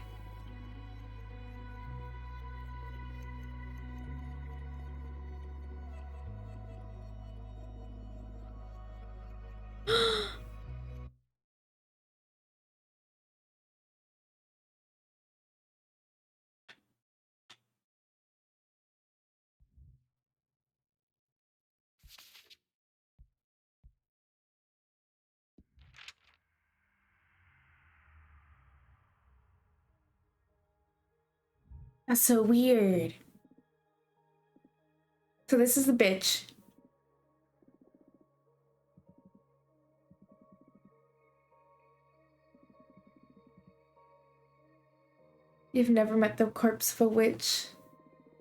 [SPEAKER 1] That's so weird. So this is the bitch. You've never met the corpse of a witch.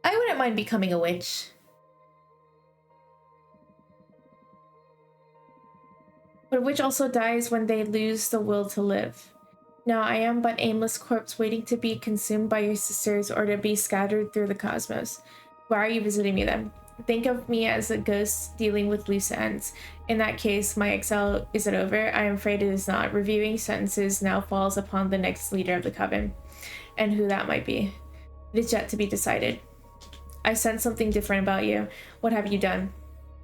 [SPEAKER 1] I wouldn't mind becoming a witch. But a witch also dies when they lose the will to live. Now I am but aimless corpse waiting to be consumed by your sisters or to be scattered through the cosmos. Why are you visiting me then? Think of me as a ghost dealing with loose ends. In that case, my exile isn't over. I am afraid it is not. Reviewing sentences now falls upon the next leader of the coven. And who that might be. It is yet to be decided. I sense something different about you. What have you done?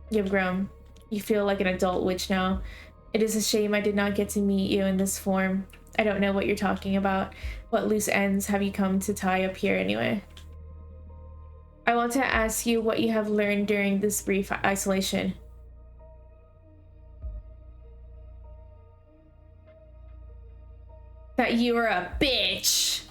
[SPEAKER 1] You have grown. You feel like an adult witch now. It is a shame I did not get to meet you in this form. I don't know what you're talking about. What loose ends have you come to tie up here anyway? I want to ask you what you have learned during this brief isolation. That you are a bitch.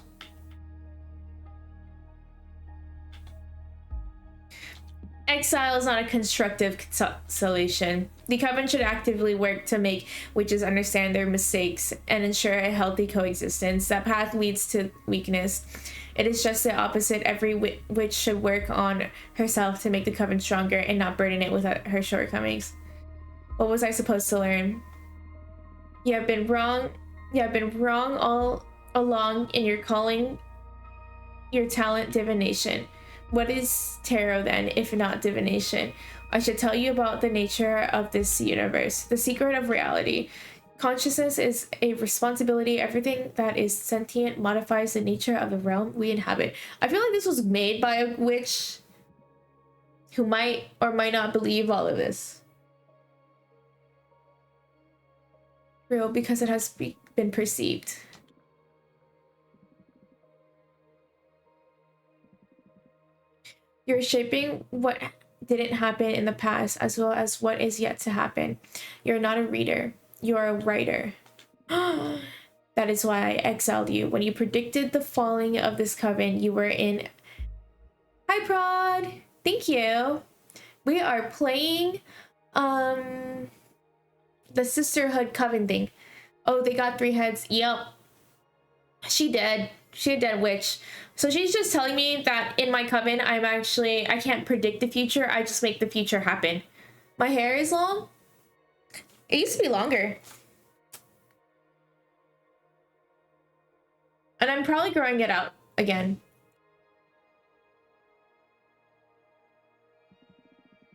[SPEAKER 1] Exile is not a constructive solution. The Coven should actively work to make witches understand their mistakes and ensure a healthy coexistence. That path leads to weakness. It is just the opposite. Every witch should work on herself to make the Coven stronger and not burden it with her shortcomings. What was I supposed to learn? You have been wrong. You have been wrong all along in your calling your talent divination. What is tarot then, if not divination? I should tell you about the nature of this universe, the secret of reality. Consciousness is a responsibility. Everything that is sentient modifies the nature of the realm we inhabit. I feel like this was made by a witch who might or might not believe all of this. Real, because it has been perceived. You're shaping what didn't happen in the past as well as what is yet to happen. You're not a reader. You're a writer. That is why I exiled you. When you predicted the falling of this coven, you were in... Hi, Prod. Thank you. We are playing the Sisterhood Coven thing. Oh, they got 3 heads. Yep. She dead. She a dead witch. So she's just telling me that in my coven, I can't predict the future. I just make the future happen. My hair is long. It used to be longer. And I'm probably growing it out again.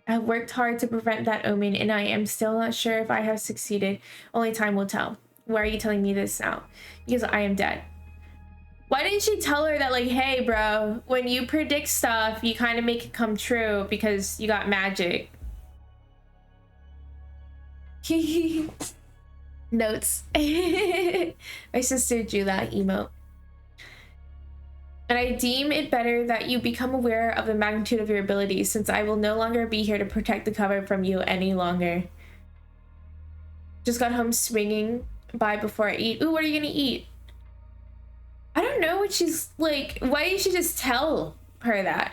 [SPEAKER 1] I've worked hard to prevent that omen, and I am still not sure if I have succeeded. Only time will tell. Why are you telling me this now? Because I am dead. Why didn't you tell her that, like, hey, bro, when you predict stuff, you kind of make it come true because you got magic? Notes. My sister drew that emote. And I deem it better that you become aware of the magnitude of your abilities, since I will no longer be here to protect the coven from you any longer. Just got home swinging by before I eat. Ooh, what are you gonna eat? I don't know what she's like. Why didn't you just tell her that?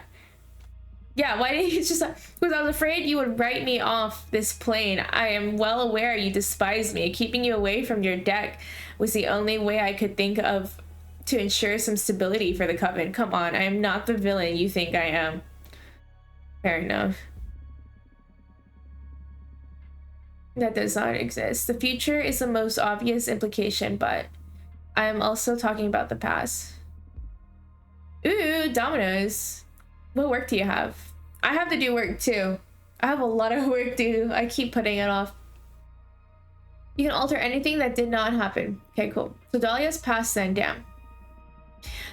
[SPEAKER 1] Yeah, why didn't you just... Because I was afraid you would write me off this plane. I am well aware you despise me. Keeping you away from your deck was the only way I could think of to ensure some stability for the coven. Come on, I am not the villain you think I am. Fair enough. That does not exist. The future is the most obvious implication, but I'm also talking about the past. Ooh, dominoes. What work do you have? I have to do work too. I have a lot of work to do. I keep putting it off. You can alter anything that did not happen. Okay, cool. So Dahlia's past then, damn.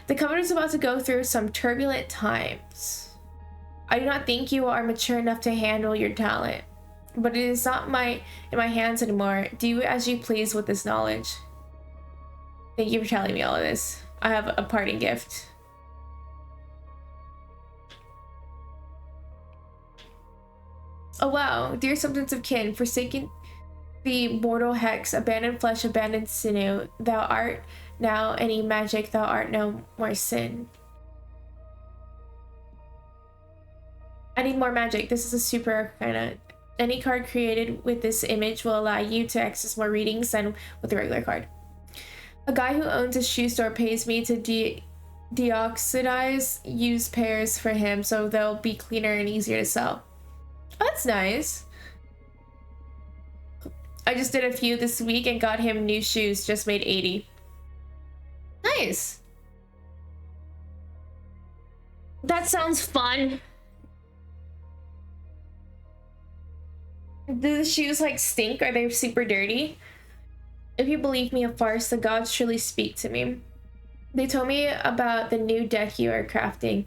[SPEAKER 1] The coven is about to go through some turbulent times. I do not think you are mature enough to handle your talent. But it is not in my hands anymore. Do as you please with this knowledge. Thank you for telling me all of this. I have a parting gift. Oh wow, dear substance of kin, forsaken the mortal hex, abandoned flesh, abandoned sinew, thou art now any magic, thou art no more sin. I need more magic. This is a super kinda. Any card created with this image will allow you to access more readings than with a regular card. A guy who owns a shoe store pays me to deoxidize used pairs for him so they'll be cleaner and easier to sell. Oh, that's nice. I just did a few this week and got him new shoes, just made 80. Nice. That sounds fun. Do the shoes like stink? Are they super dirty? If you believe me a farce, the gods surely speak to me. They told me about the new deck you are crafting.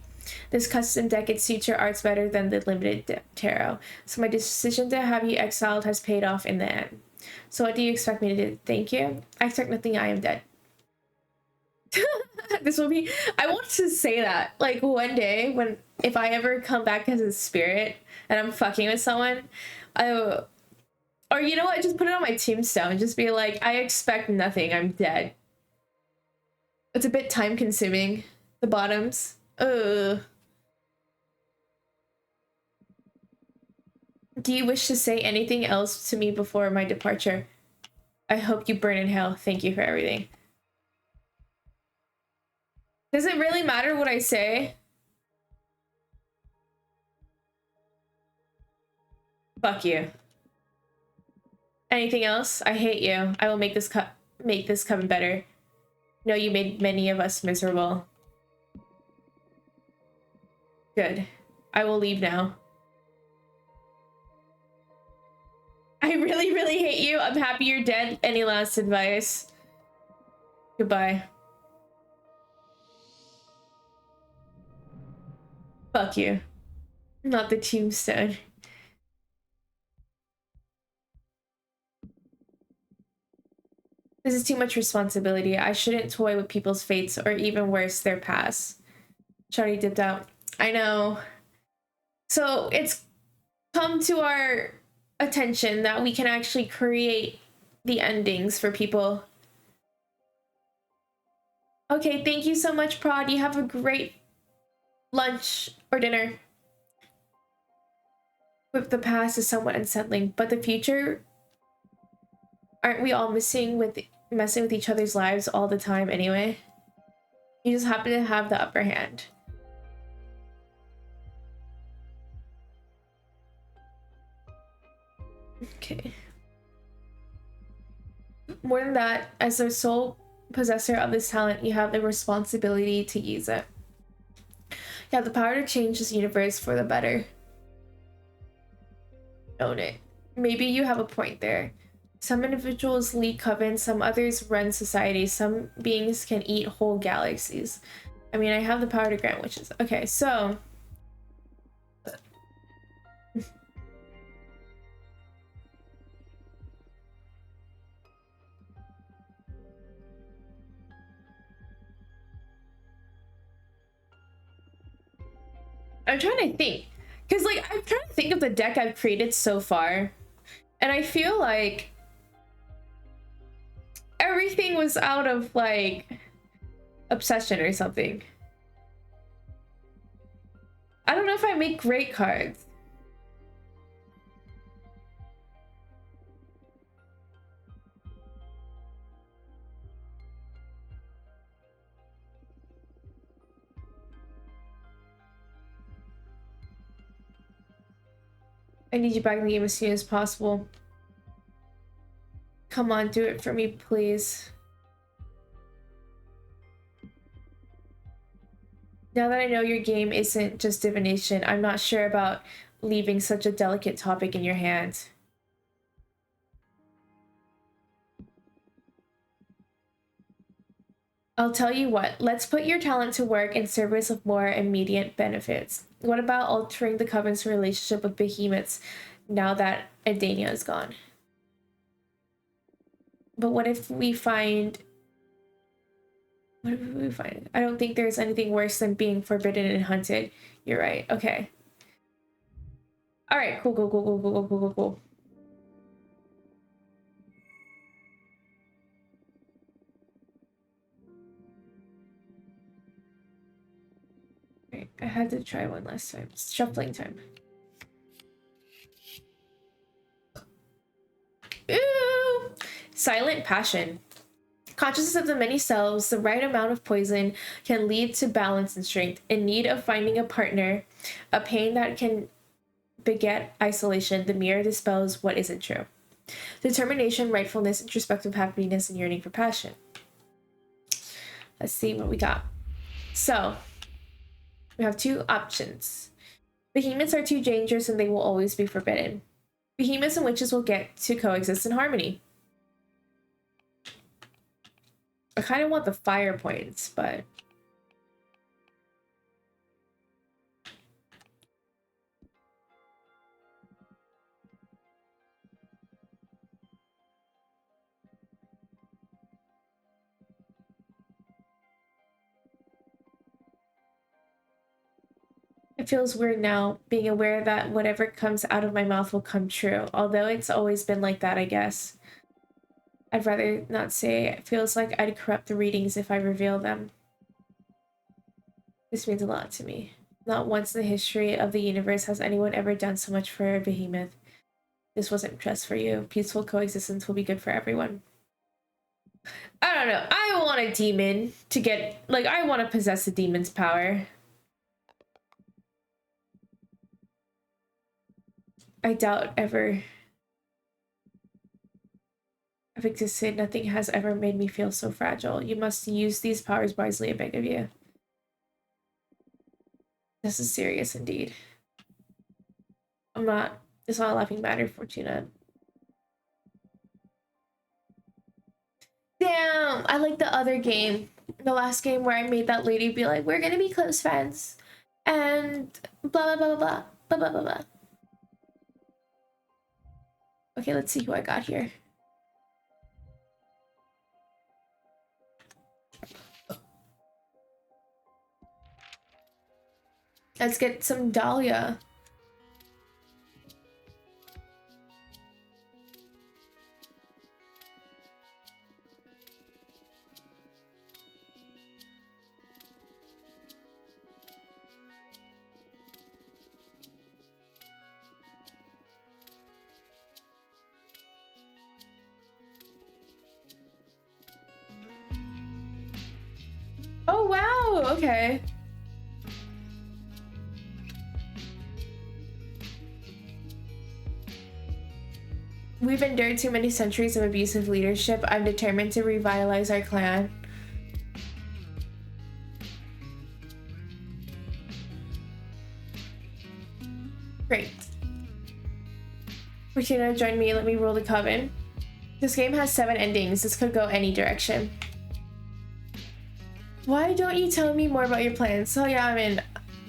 [SPEAKER 1] This custom deck, it suits your arts better than the limited tarot. So my decision to have you exiled has paid off in the end. So what do you expect me to do? Thank you. I expect nothing. I am dead. This will be... I want to say that. Like one day when... If I ever come back as a spirit and I'm fucking with someone... or you know what, just put it on my tombstone. Just be like, I expect nothing, I'm dead. It's a bit time consuming. The bottoms. Ugh. Do you wish to say anything else to me before my departure? I hope you burn in hell. Thank you for everything. Does it really matter what I say? Fuck you. Anything else? I hate you. I will make this coven better. No, you made many of us miserable. Good. I will leave now. I really, really hate you. I'm happy you're dead. Any last advice? Goodbye. Fuck you. Not the tombstone. This is too much responsibility. I shouldn't toy with people's fates or even worse, their past. Charlie dipped out. I know. So it's come to our attention that we can actually create the endings for people. Okay, thank you so much, Prod. You have a great lunch or dinner. With the past is somewhat unsettling, but the future, aren't we all messing with each other's lives all the time anyway? You just happen to have the upper hand. Okay. More than that, as the sole possessor of this talent, you have the responsibility to use it. You have the power to change this universe for the better. Own it. Maybe you have a point there. Some individuals lead covens, some others run societies, some beings can eat whole galaxies. I mean, I have the power to grant wishes. Okay, so... I'm trying to think. Because, like, I'm trying to think of the deck I've created so far. And I feel like everything was out of like obsession or something. I don't know if I make great cards. I need you back in the game as soon as possible. Come on, do it for me, please. Now that I know your game isn't just divination, I'm not sure about leaving such a delicate topic in your hands. I'll tell you what, let's put your talent to work in service of more immediate benefits. What about altering the Coven's relationship with behemoths now that Adania is gone? But what if we find... What if we find... I don't think there's anything worse than being forbidden and hunted. You're right. Okay. Alright, cool. Right, I had to try one last time. It's shuffling time. Ooh! Silent passion. Consciousness of the many selves, the right amount of poison can lead to balance and strength. In need of finding a partner, a pain that can beget isolation, the mirror dispels what isn't true. Determination, rightfulness, introspective happiness, and yearning for passion. Let's see what we got. So, we have two options. Behemoths are too dangerous and they will always be forbidden. Behemoths and witches will get to coexist in harmony. I kind of want the fire points, but... It feels weird now, being aware that whatever comes out of my mouth will come true. Although it's always been like that, I guess. I'd rather not say. It feels like I'd corrupt the readings if I reveal them. This means a lot to me. Not once in the history of the universe has anyone ever done so much for a behemoth. This wasn't just for you. Peaceful coexistence will be good for everyone. I don't know. I want a demon to get... Like, I want to possess a demon's power. I doubt ever... I've existed. Nothing has ever made me feel so fragile. You must use these powers wisely, I beg of you. This is serious indeed. It's not a laughing matter, Fortuna. Damn, I like the other game. The last game where I made that lady be like, we're gonna be close friends. And blah, blah, blah, blah, blah, blah, blah, blah. Okay, let's see who I got here. Let's get some Dahlia. Oh, wow. Okay. We've endured too many centuries of abusive leadership. I'm determined to revitalize our clan. Great. Fortuna, join me. Let me rule the coven. This game has 7 endings. This could go any direction. Why don't you tell me more about your plans? So yeah, I mean,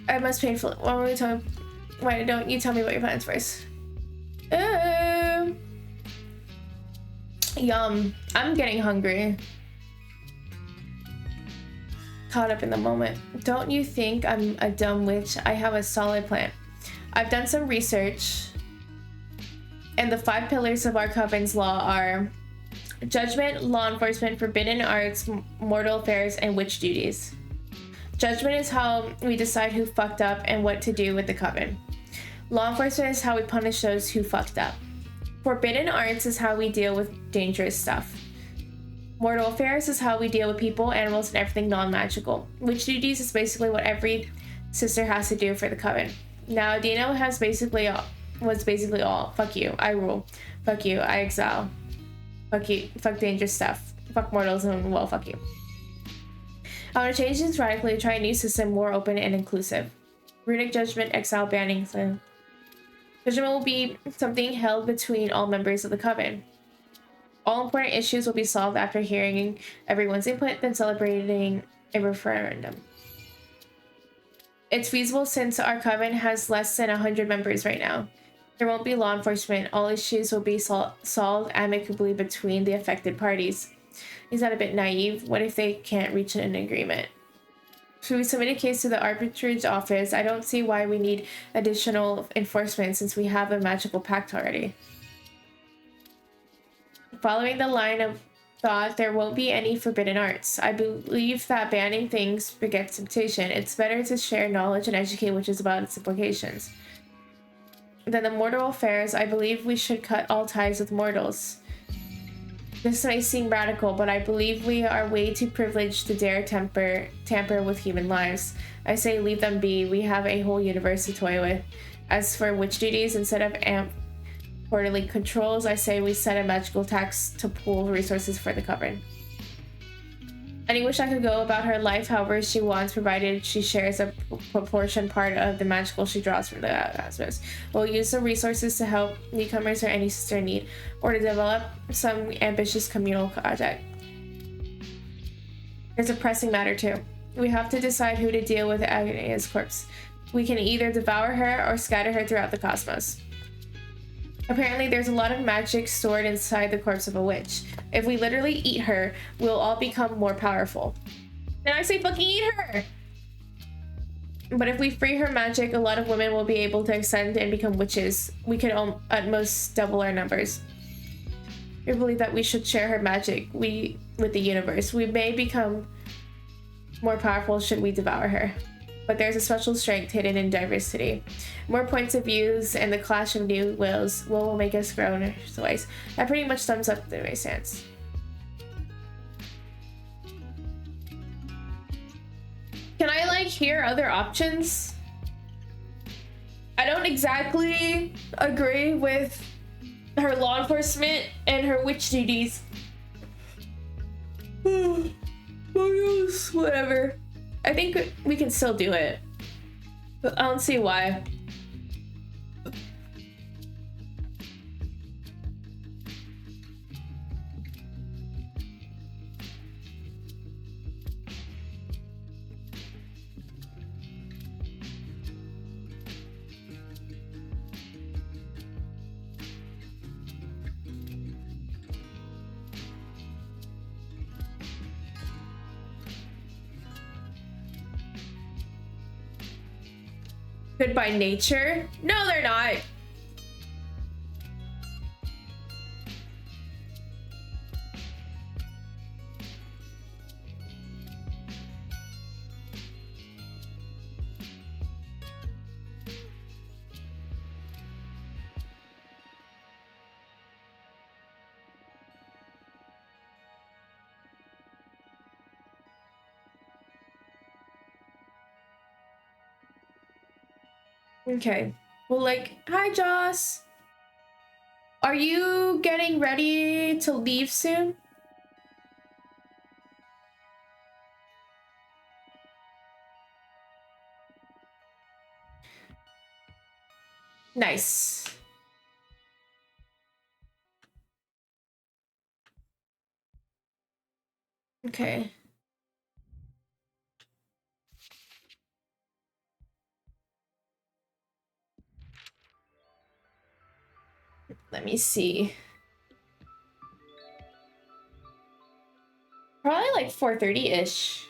[SPEAKER 1] I must painful. Why don't you tell me about your plans first? Yum. I'm getting hungry. Caught up in the moment. Don't you think I'm a dumb witch? I have a solid plan. I've done some research, and the 5 pillars of our coven's law are Judgment, law enforcement, forbidden arts, mortal affairs, and witch duties. Judgment is how we decide who fucked up and what to do with the coven. Law enforcement is how we punish those who fucked up. Forbidden arts is how we deal with dangerous stuff. Mortal affairs is how we deal with people, animals, and everything non-magical. Witch duties is basically what every sister has to do for the coven. Now, Dino was basically all, fuck you, I rule. Fuck you, I exile. Fuck you, fuck dangerous stuff. Fuck mortals, and well, fuck you. I want to change things radically, try a new system, more open and inclusive. Runic judgment, exile, banning. So judgment will be something held between all members of the coven. All important issues will be solved after hearing everyone's input, then celebrating a referendum. It's feasible since our coven has less than 100 members right now. There won't be law enforcement. All issues will be solved amicably between the affected parties. Is that a bit naive? What if they can't reach an agreement? Should we submit a case to the arbitrage office? I don't see why we need additional enforcement since we have a magical pact already. Following the line of thought, there won't be any forbidden arts. I believe that banning things begets temptation. It's better to share knowledge and educate, which is about its implications. Then the mortal affairs, I believe we should cut all ties with mortals. This may seem radical, but I believe we are way too privileged to dare tamper with human lives. I say leave them be. We have a whole universe to toy with. As for witch duties, instead of quarterly controls, I say we set a magical tax to pool resources for the coven. Any wish I could go about her life however she wants, provided she shares a proportion part of the magical she draws from the cosmos. We'll use the resources to help newcomers or any sister in need, or to develop some ambitious communal project. There's a pressing matter too. We have to decide who to deal with Agnea's corpse. We can either devour her or scatter her throughout the cosmos. Apparently, there's a lot of magic stored inside the corpse of a witch. If we literally eat her, we'll all become more powerful. Then I say fucking eat her! But if we free her magic, a lot of women will be able to ascend and become witches. We could at most double our numbers. We believe that we should share her magic with the universe. We may become more powerful should we devour her. But there's a special strength hidden in diversity. More points of views and the clash of new wills will make us grow in our ways. That pretty much sums up my stance. Can I like hear other options? I don't exactly agree with her law enforcement and her witch duties. Whatever. I think we can still do it, but I don't see why. Good by nature? No, they're not. Okay. Well, like, hi, Joss. Are you getting ready to leave soon? Nice. Okay. Let me see. Probably like 4:30-ish.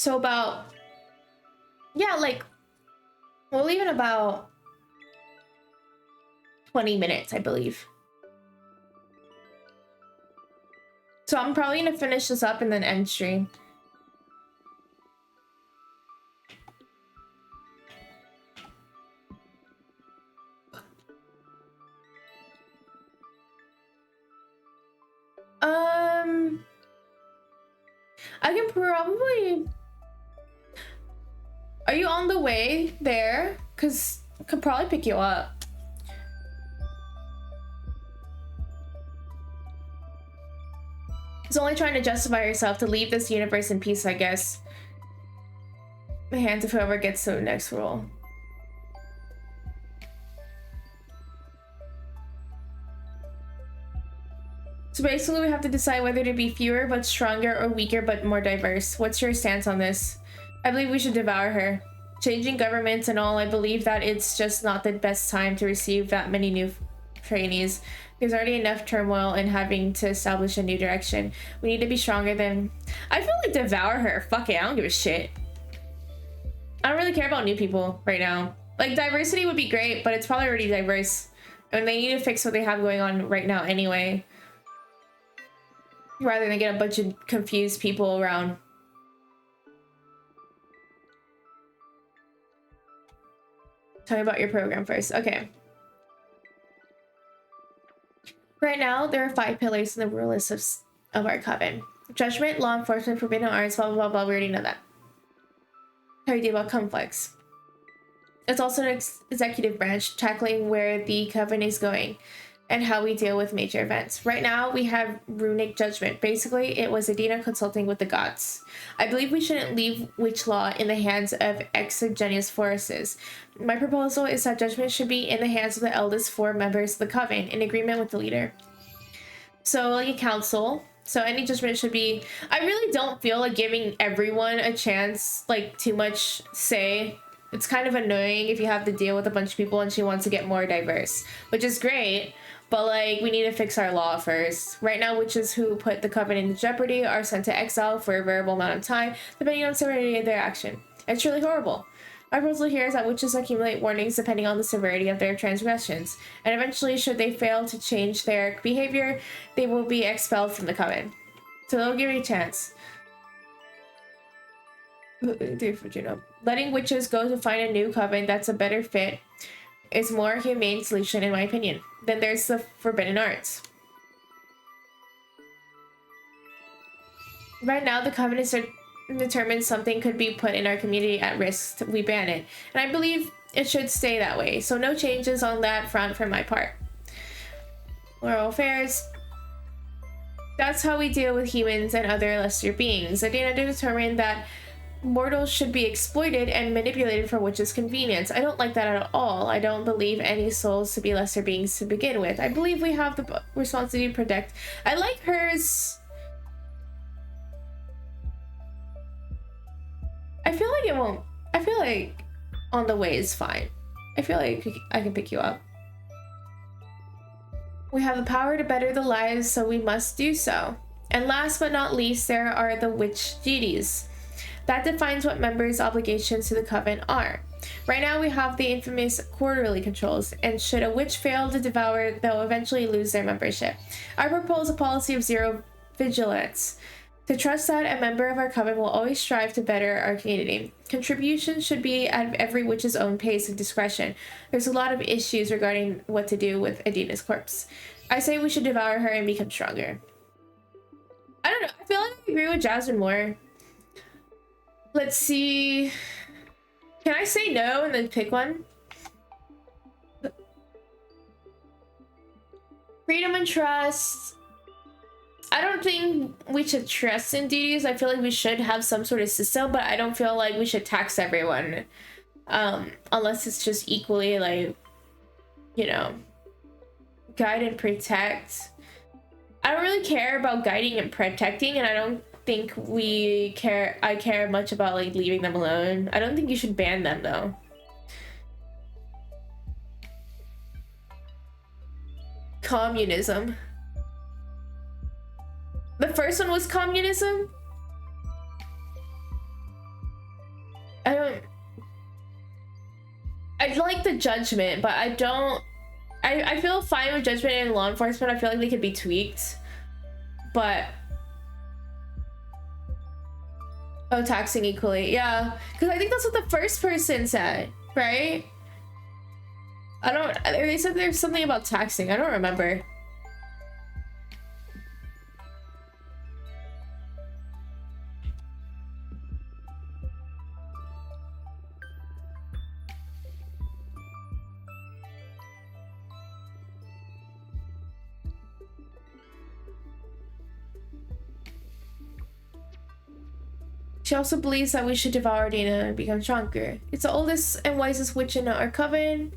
[SPEAKER 1] So about, yeah, like, we'll leave in about 20 minutes, I believe. So I'm probably gonna finish this up and then end stream. I can probably... Are you on the way there? Because I could probably pick you up. It's only trying to justify yourself to leave this universe in peace, I guess. The hands of whoever gets to the next role. So basically we have to decide whether to be fewer but stronger or weaker but more diverse. What's your stance on this? I believe we should devour her. Changing governments and all, I believe that it's just not the best time to receive that many new trainees. There's already enough turmoil in having to establish a new direction. We need to be stronger than... I feel like devour her. Fuck it, I don't give a shit. I don't really care about new people right now. Like, diversity would be great, but it's probably already diverse. And they need to fix what they have going on right now anyway. Rather than get a bunch of confused people around. Tell me about your program first. Okay. Right now, there are 5 pillars in the rule list of our coven. Judgment, law enforcement, forbidden arts, blah, blah, blah, blah. We already know that. How do you deal about conflicts? It's also an executive branch, tackling where the coven is going and how we deal with major events. Right now, we have runic judgment. Basically, it was Adina consulting with the gods. I believe we shouldn't leave witch law in the hands of exogenous forces. My proposal is that judgment should be in the hands of the eldest 4 members of the coven, in agreement with the leader. So, like a council. So any judgment should be... I really don't feel like giving everyone a chance, like, too much say. It's kind of annoying if you have to deal with a bunch of people and she wants to get more diverse, which is great. But, like, we need to fix our law first. Right now, witches who put the coven into jeopardy are sent to exile for a variable amount of time, depending on the severity of their action. It's really horrible. My proposal here is that witches accumulate warnings depending on the severity of their transgressions, and eventually, should they fail to change their behavior, they will be expelled from the coven. So they'll give you a chance. Letting witches go to find a new coven that's a better fit is more humane solution, in my opinion. Then there's the forbidden arts. Right now, the coven is determined something could be put in our community at risk, we ban it. And I believe it should stay that way. So no changes on that front for my part. Moral affairs. That's how we deal with humans and other lesser beings. Adina determined that mortals should be exploited and manipulated for witches' convenience. I don't like that at all. I don't believe any souls to be lesser beings to begin with. I believe we have the responsibility to protect. I like hers. I feel like it won't. I feel like on the way is fine. I feel like I can pick you up. We have the power to better the lives, so we must do so. And last but not least, there are the witch duties. That defines what members' obligations to the coven are. Right now, we have the infamous quarterly controls, and should a witch fail to devour, they'll eventually lose their membership. I propose a policy of zero vigilance. To trust that a member of our coven will always strive to better our community. Contributions should be at every witch's own pace and discretion. There's a lot of issues regarding what to do with Adina's corpse. I say we should devour her and become stronger. I don't know. I feel like I agree with Jasmine more. Let's see. Can I say no and then pick one? Freedom and trust. I don't think we should trust in duties. I feel like we should have some sort of system, but I don't feel like we should tax everyone. Unless it's just equally, like, you know, guide and protect. I don't really care about guiding and protecting, and I don't think I care much about, like, leaving them alone. I don't think you should ban them, though. Communism. The first one was communism? like the judgment, but I don't. I feel fine with judgment and law enforcement. I feel like they could be tweaked, but oh, taxing equally, yeah, because I think that's what the first person said, right? I don't. They said there's something about taxing. I don't remember. She also believes that we should devour Dana and become stronger. It's the oldest and wisest witch in our coven.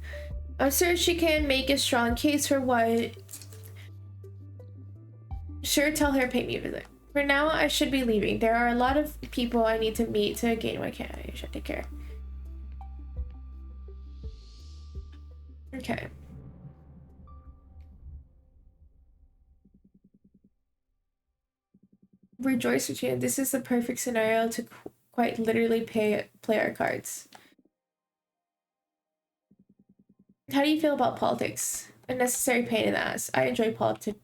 [SPEAKER 1] I'm sure she can make a strong case for what. Sure, tell her pay me a visit. For now, I should be leaving. There are a lot of people I need to meet to gain my can. I should take care. Okay. Rejoice, Regina. This is the perfect scenario to quite literally play our cards. How do you feel about politics? A necessary pain in the ass. I enjoy political.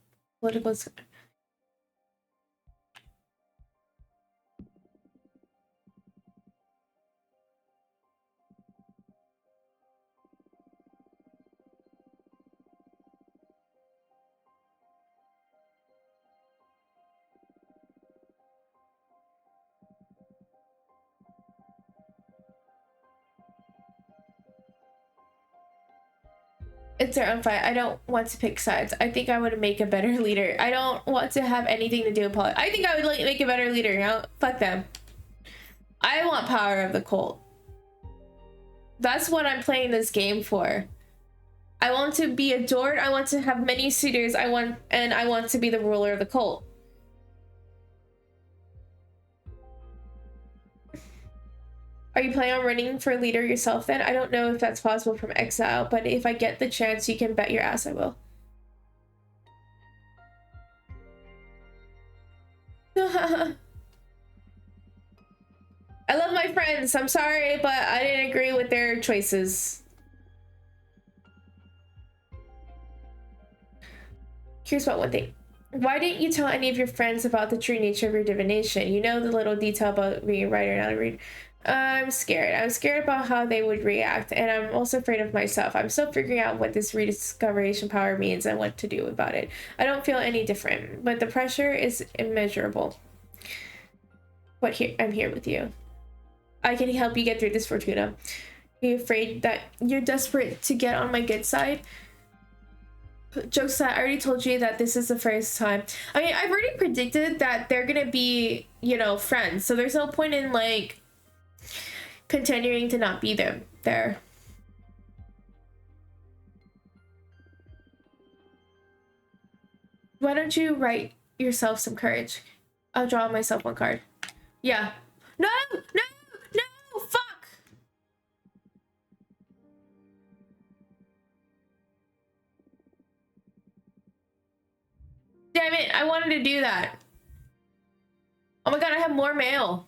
[SPEAKER 1] It's their own fight. I don't want to pick sides. I think I would make a better leader. I don't want to have anything to do with politics. I think I would make a better leader. You know? Fuck them. I want power of the cult. That's what I'm playing this game for. I want to be adored. I want to have many suitors. I want to be the ruler of the cult. Are you planning on running for leader yourself then? I don't know if that's possible from exile, but if I get the chance, you can bet your ass I will. I love my friends. I'm sorry, but I didn't agree with their choices. Curious about one thing. Why didn't you tell any of your friends about the true nature of your divination? You know the little detail about being a writer, not a reader. I'm scared. I'm scared about how they would react, and I'm also afraid of myself. I'm still figuring out what this rediscoveration power means and what to do about it. I don't feel any different, but the pressure is immeasurable. But here, I'm here with you. I can help you get through this, Fortuna. Are you afraid that you're desperate to get on my good side? Jokes aside, I already told you that this is the first time. I mean, I've already predicted that they're gonna be, you know, friends. So there's no point in, like, continuing to not be them there. Why don't you write yourself some courage? I'll draw myself one card. Yeah. No! No! No! Fuck! Damn it, I wanted to do that. Oh my god, I have more mail.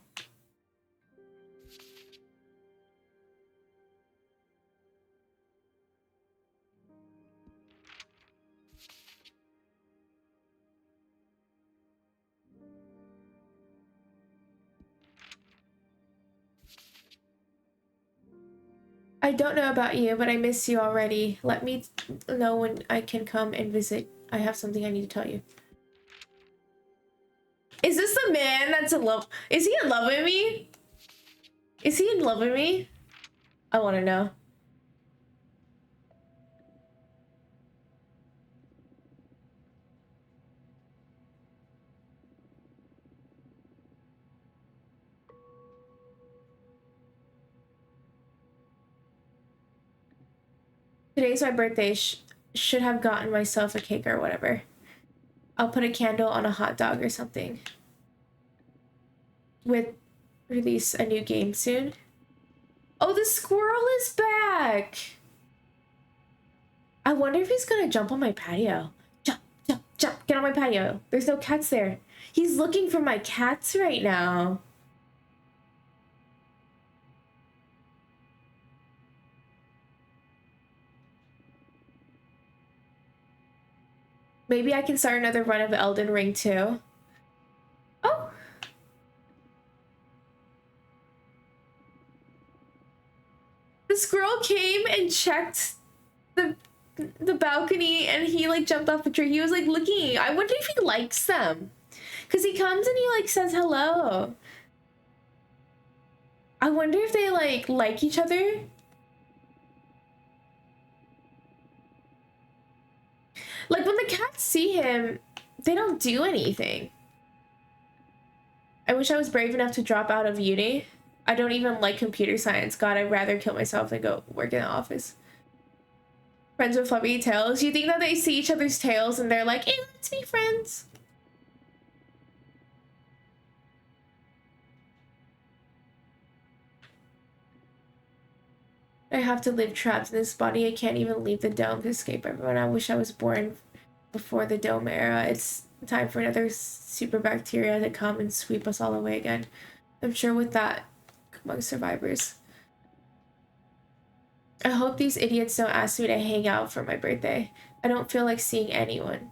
[SPEAKER 1] I don't know about you, but I miss you already. Let me know when I can come and visit. I have something I need to tell you. Is this the man that's in love? Is he in love with me? Is he in love with me? I want to know. Today's my birthday. Should have gotten myself a cake or whatever. I'll put a candle on a hot dog or something. With release a new game soon. Oh, the squirrel is back. I wonder if he's gonna jump on my patio. Jump, jump, jump. Get on my patio. There's no cats there. He's looking for my cats right now. Maybe I can start another run of Elden Ring too. Oh! This girl came and checked the balcony and he like jumped off a tree. He was like looking. I wonder if he likes them. Cause he comes and he like says hello. I wonder if they like each other. Like when the cats see him, they don't do anything. I wish I was brave enough to drop out of uni. I don't even like computer science. God, I'd rather kill myself than go work in the office. Friends with fluffy tails. You think that they see each other's tails and they're like, hey, let's be friends. I have to live trapped in this body. I can't even leave the dome to escape everyone. I wish I was born before the dome era. It's time for another super bacteria to come and sweep us all away again. I'm sure with that among survivors. I hope these idiots don't ask me to hang out for my birthday. I don't feel like seeing anyone.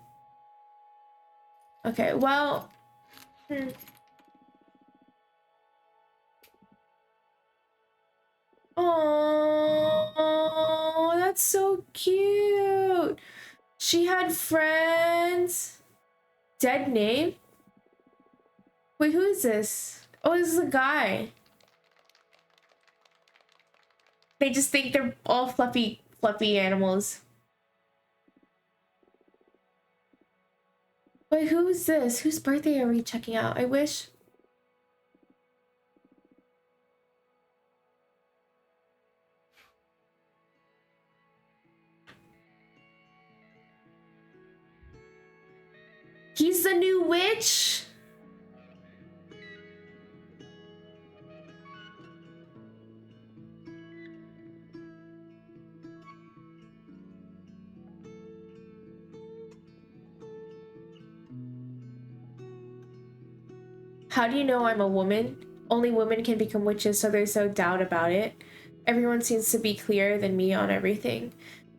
[SPEAKER 1] Okay, well... Oh, that's so cute. She had friends. Dead name? Wait, who is this? Oh, this is a guy. They just think they're all fluffy animals. Wait, who is this? Whose birthday are we checking out? I wish... He's the new witch? How do you know I'm a woman? Only women can become witches, so there's no doubt about it. Everyone seems to be clearer than me on everything.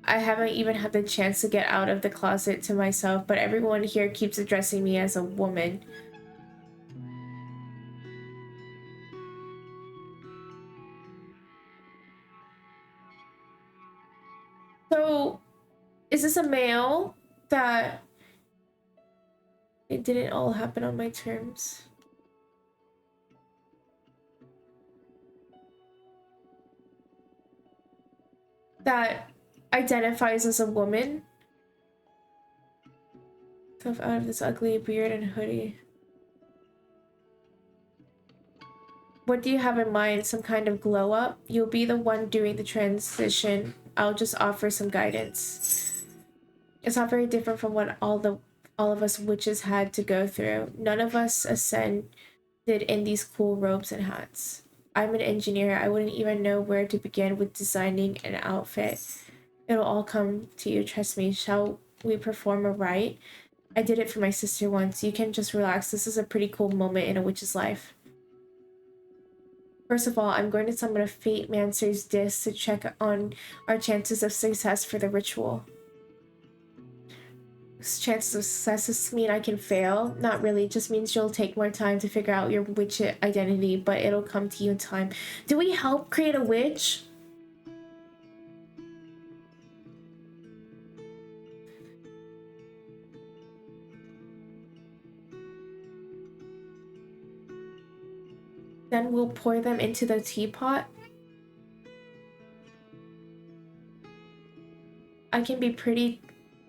[SPEAKER 1] I haven't even had the chance to get out of the closet to myself, but everyone here keeps addressing me as a woman. So, is this a male that... It didn't all happen on my terms? That identifies as a woman? Tough out of this ugly beard and hoodie. What do you have in mind? Some kind of glow up? You'll be the one doing the transition. I'll just offer some guidance. It's not very different from what all of us witches had to go through. None of us ascended in these cool robes and hats. I'm an engineer. I wouldn't even know where to begin with designing an outfit. It'll all come to you, trust me. Shall we perform a rite? I did it for my sister once. You can just relax. This is a pretty cool moment in a witch's life. First of all, I'm going to summon a Fate Mancer's disc to check on our chances of success for the ritual. Chances of success does mean I can fail? Not really, it just means you'll take more time to figure out your witch identity, but it'll come to you in time. Do we help create a witch? Then we'll pour them into the teapot. I can be pretty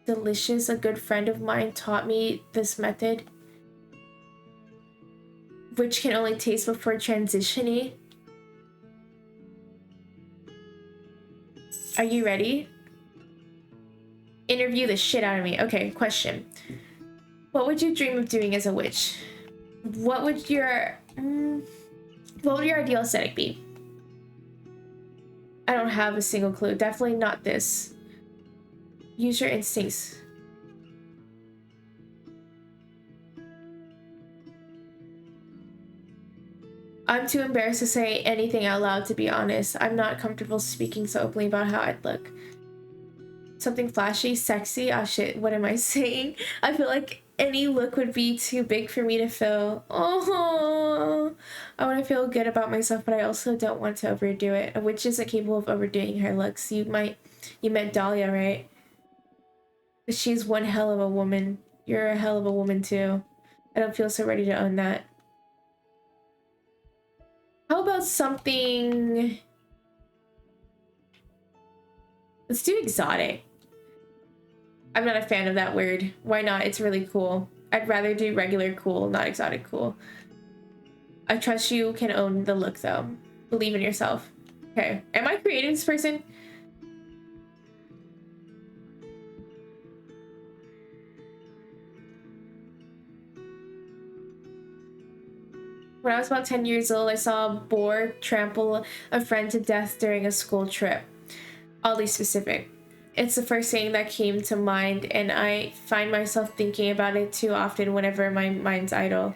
[SPEAKER 1] delicious. A good friend of mine taught me this method, which can only taste before transitioning. Are you ready? Interview the shit out of me. Okay, question. What would you dream of doing as a witch? What would your ideal aesthetic be? I don't have a single clue. Definitely not this. Use your instincts. I'm too embarrassed to say anything out loud, to be honest. I'm not comfortable speaking so openly about how I'd look. Something flashy, sexy. Oh shit, what am I saying? I feel like any look would be too big for me to fill. Oh, I want to feel good about myself, but I also don't want to overdo it. A witch isn't capable of overdoing her looks. You meant Dahlia, right? But she's one hell of a woman. You're a hell of a woman too. I don't feel so ready to own that. How about something... Let's do exotic. I'm not a fan of that word. Why not? It's really cool. I'd rather do regular cool, not exotic cool. I trust you can own the look though. Believe in yourself. Okay. Am I creating this person? When I was about 10 years old, I saw a boar trample a friend to death during a school trip. Oddly specific. It's the first thing that came to mind, and I find myself thinking about it too often whenever my mind's idle.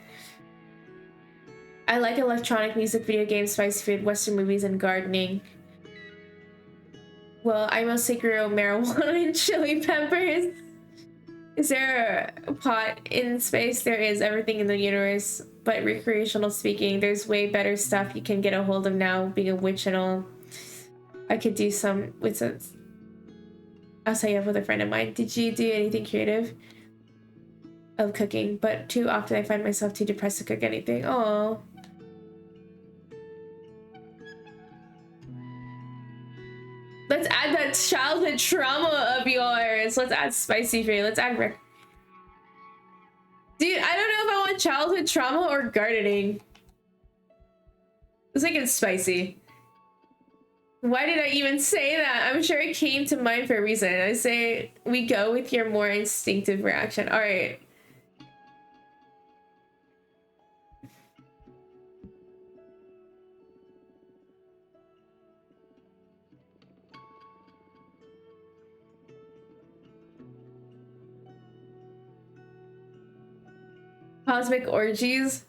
[SPEAKER 1] I like electronic music, video games, spicy food, Western movies, and gardening. Well, I mostly grew marijuana and chili peppers. Is there a pot in space? There is. Everything in the universe. But recreational speaking, there's way better stuff you can get a hold of now, being a witch and all. I could do some with some... I'll set you up with a friend of mine. Did you do anything creative? Of cooking, but too often I find myself too depressed to cook anything. Oh. Let's add that childhood trauma of yours. Let's add spicy food. Let's add Rick. Dude, I don't know if I want childhood trauma or gardening. Let's make it spicy. Why did I even say that? I'm sure it came to mind for a reason. I say we go with your more instinctive reaction. All right. Cosmic orgies.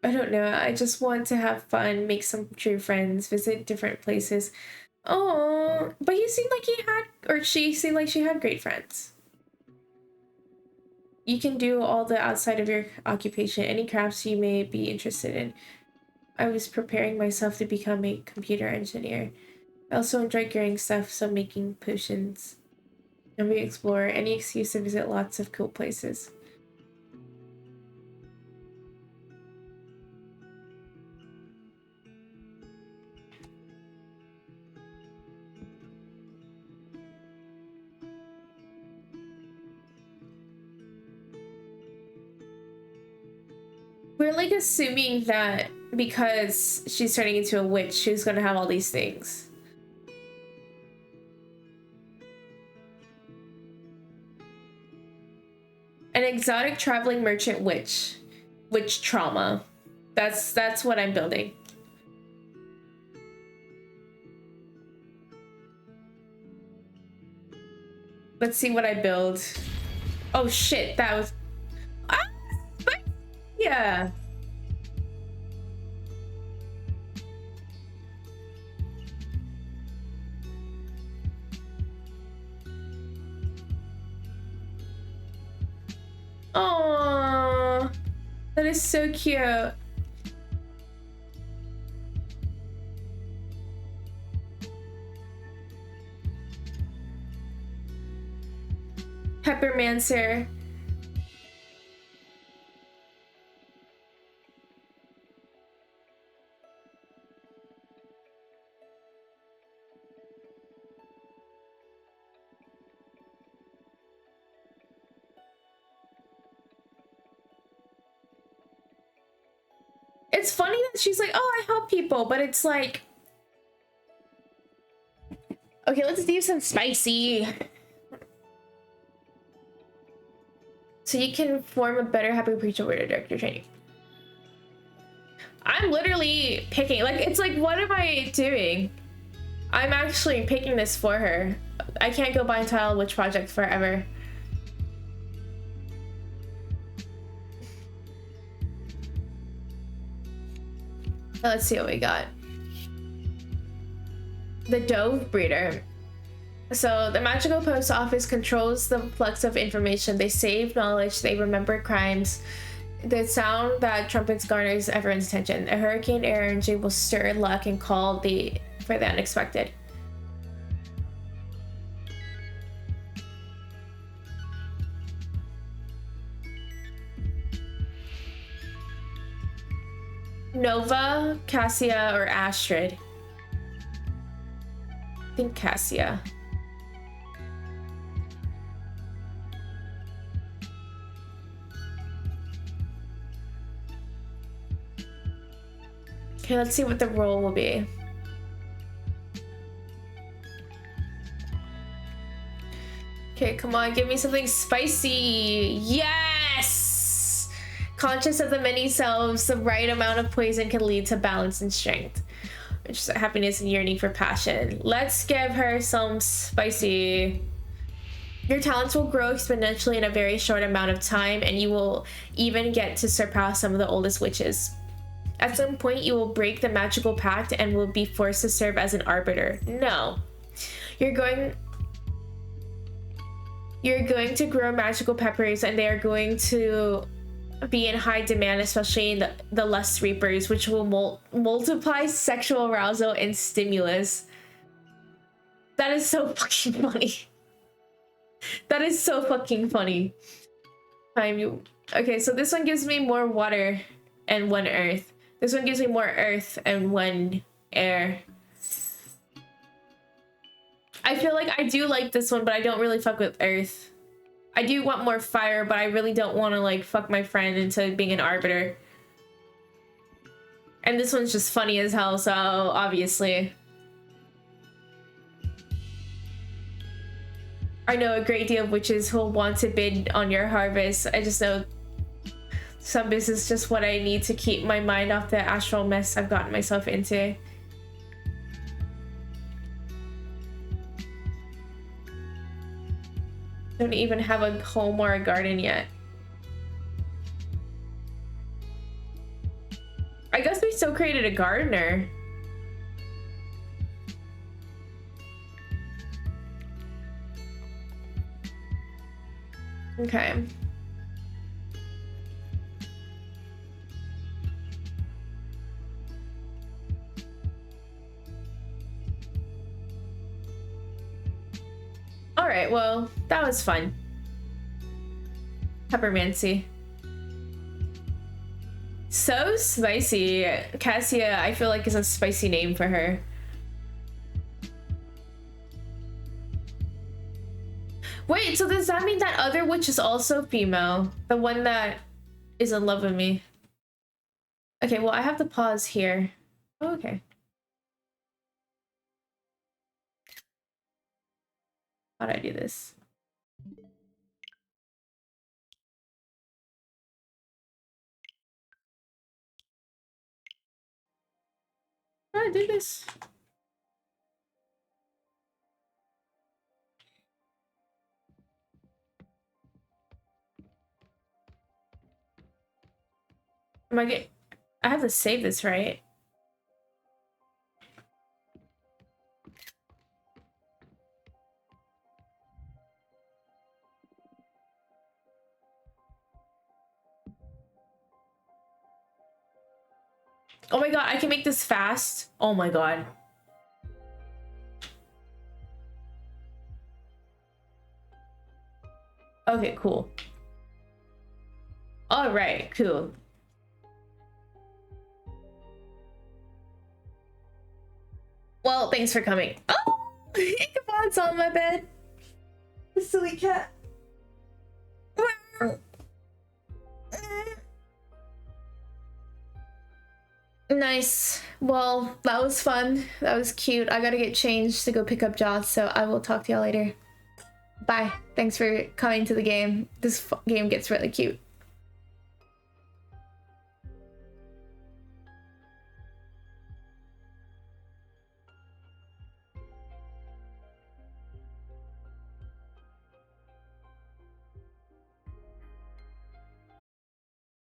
[SPEAKER 1] I don't know. I just want to have fun, make some true friends, visit different places. Oh, but you seem like he had, or she seemed like she had great friends. You can do all the outside of your occupation, any crafts you may be interested in. I was preparing myself to become a computer engineer. I also enjoy curing stuff, so making potions. And we explore any excuse to visit lots of cool places. We're like assuming that because she's turning into a witch, she's gonna have all these things. An exotic traveling merchant witch. Witch trauma. That's what I'm building. Let's see what I build. Oh shit, that was... Ah! Yeah. Aww. That is so cute. Peppermancer. It's funny that she's like, oh, I help people, but it's like... Okay, let's do some spicy. So you can form a better happy preacher word director training. I'm literally picking, like, it's like, what am I doing? I'm actually picking this for her. I can't go buy Tile Witch Project forever. Let's see what we got. The Dove Breeder. So the magical post office controls the flux of information. They save knowledge, they remember crimes. The sound that trumpets garners everyone's attention. A hurricane energy will stir luck and call for the unexpected. Nova, Cassia, or Astrid? I think Cassia. Okay, let's see what the role will be. Okay, come on, give me something spicy. Yes! Conscious of the many selves, the right amount of poison can lead to balance and strength. Which is happiness and yearning for passion. Let's give her some spicy. Your talents will grow exponentially in a very short amount of time, and you will even get to surpass some of the oldest witches. At some point, you will break the magical pact and will be forced to serve as an arbiter. No. You're going to grow magical peppers, and they are going to be in high demand, especially in the Lust Reapers, which will multiply sexual arousal and stimulus. That is so fucking funny. That is so fucking funny. Okay, so this one gives me more water and 1 earth. This one gives me more earth and 1 air. I feel like I do like this one, but I don't really fuck with earth. I do want more fire, but I really don't want to like fuck my friend into being an arbiter. And this one's just funny as hell, so obviously. I know a great deal of witches who will want to bid on your harvest. I just know some business is just what I need to keep my mind off the astral mess I've gotten myself into. Don't even have a home or a garden yet. I guess we still created a gardener. Okay. All right, well, that was fun. Peppermancy. So spicy. Cassia, I feel like is a spicy name for her. Wait, so does that mean that other witch is also female? The one that is in love with me? Okay, well, I have to pause here. Oh, okay. How do I do this? How do I do this? I have to save this, right? Oh my god, I can make this fast. Oh my god. Okay, cool. All right, cool. Well, thanks for coming. Oh, Ichabod's on my bed. The silly cat. Nice. Well, that was fun. That was cute. I gotta get changed to go pick up Joss, so I will talk to y'all later. Bye. Thanks for coming to the game. This game gets really cute.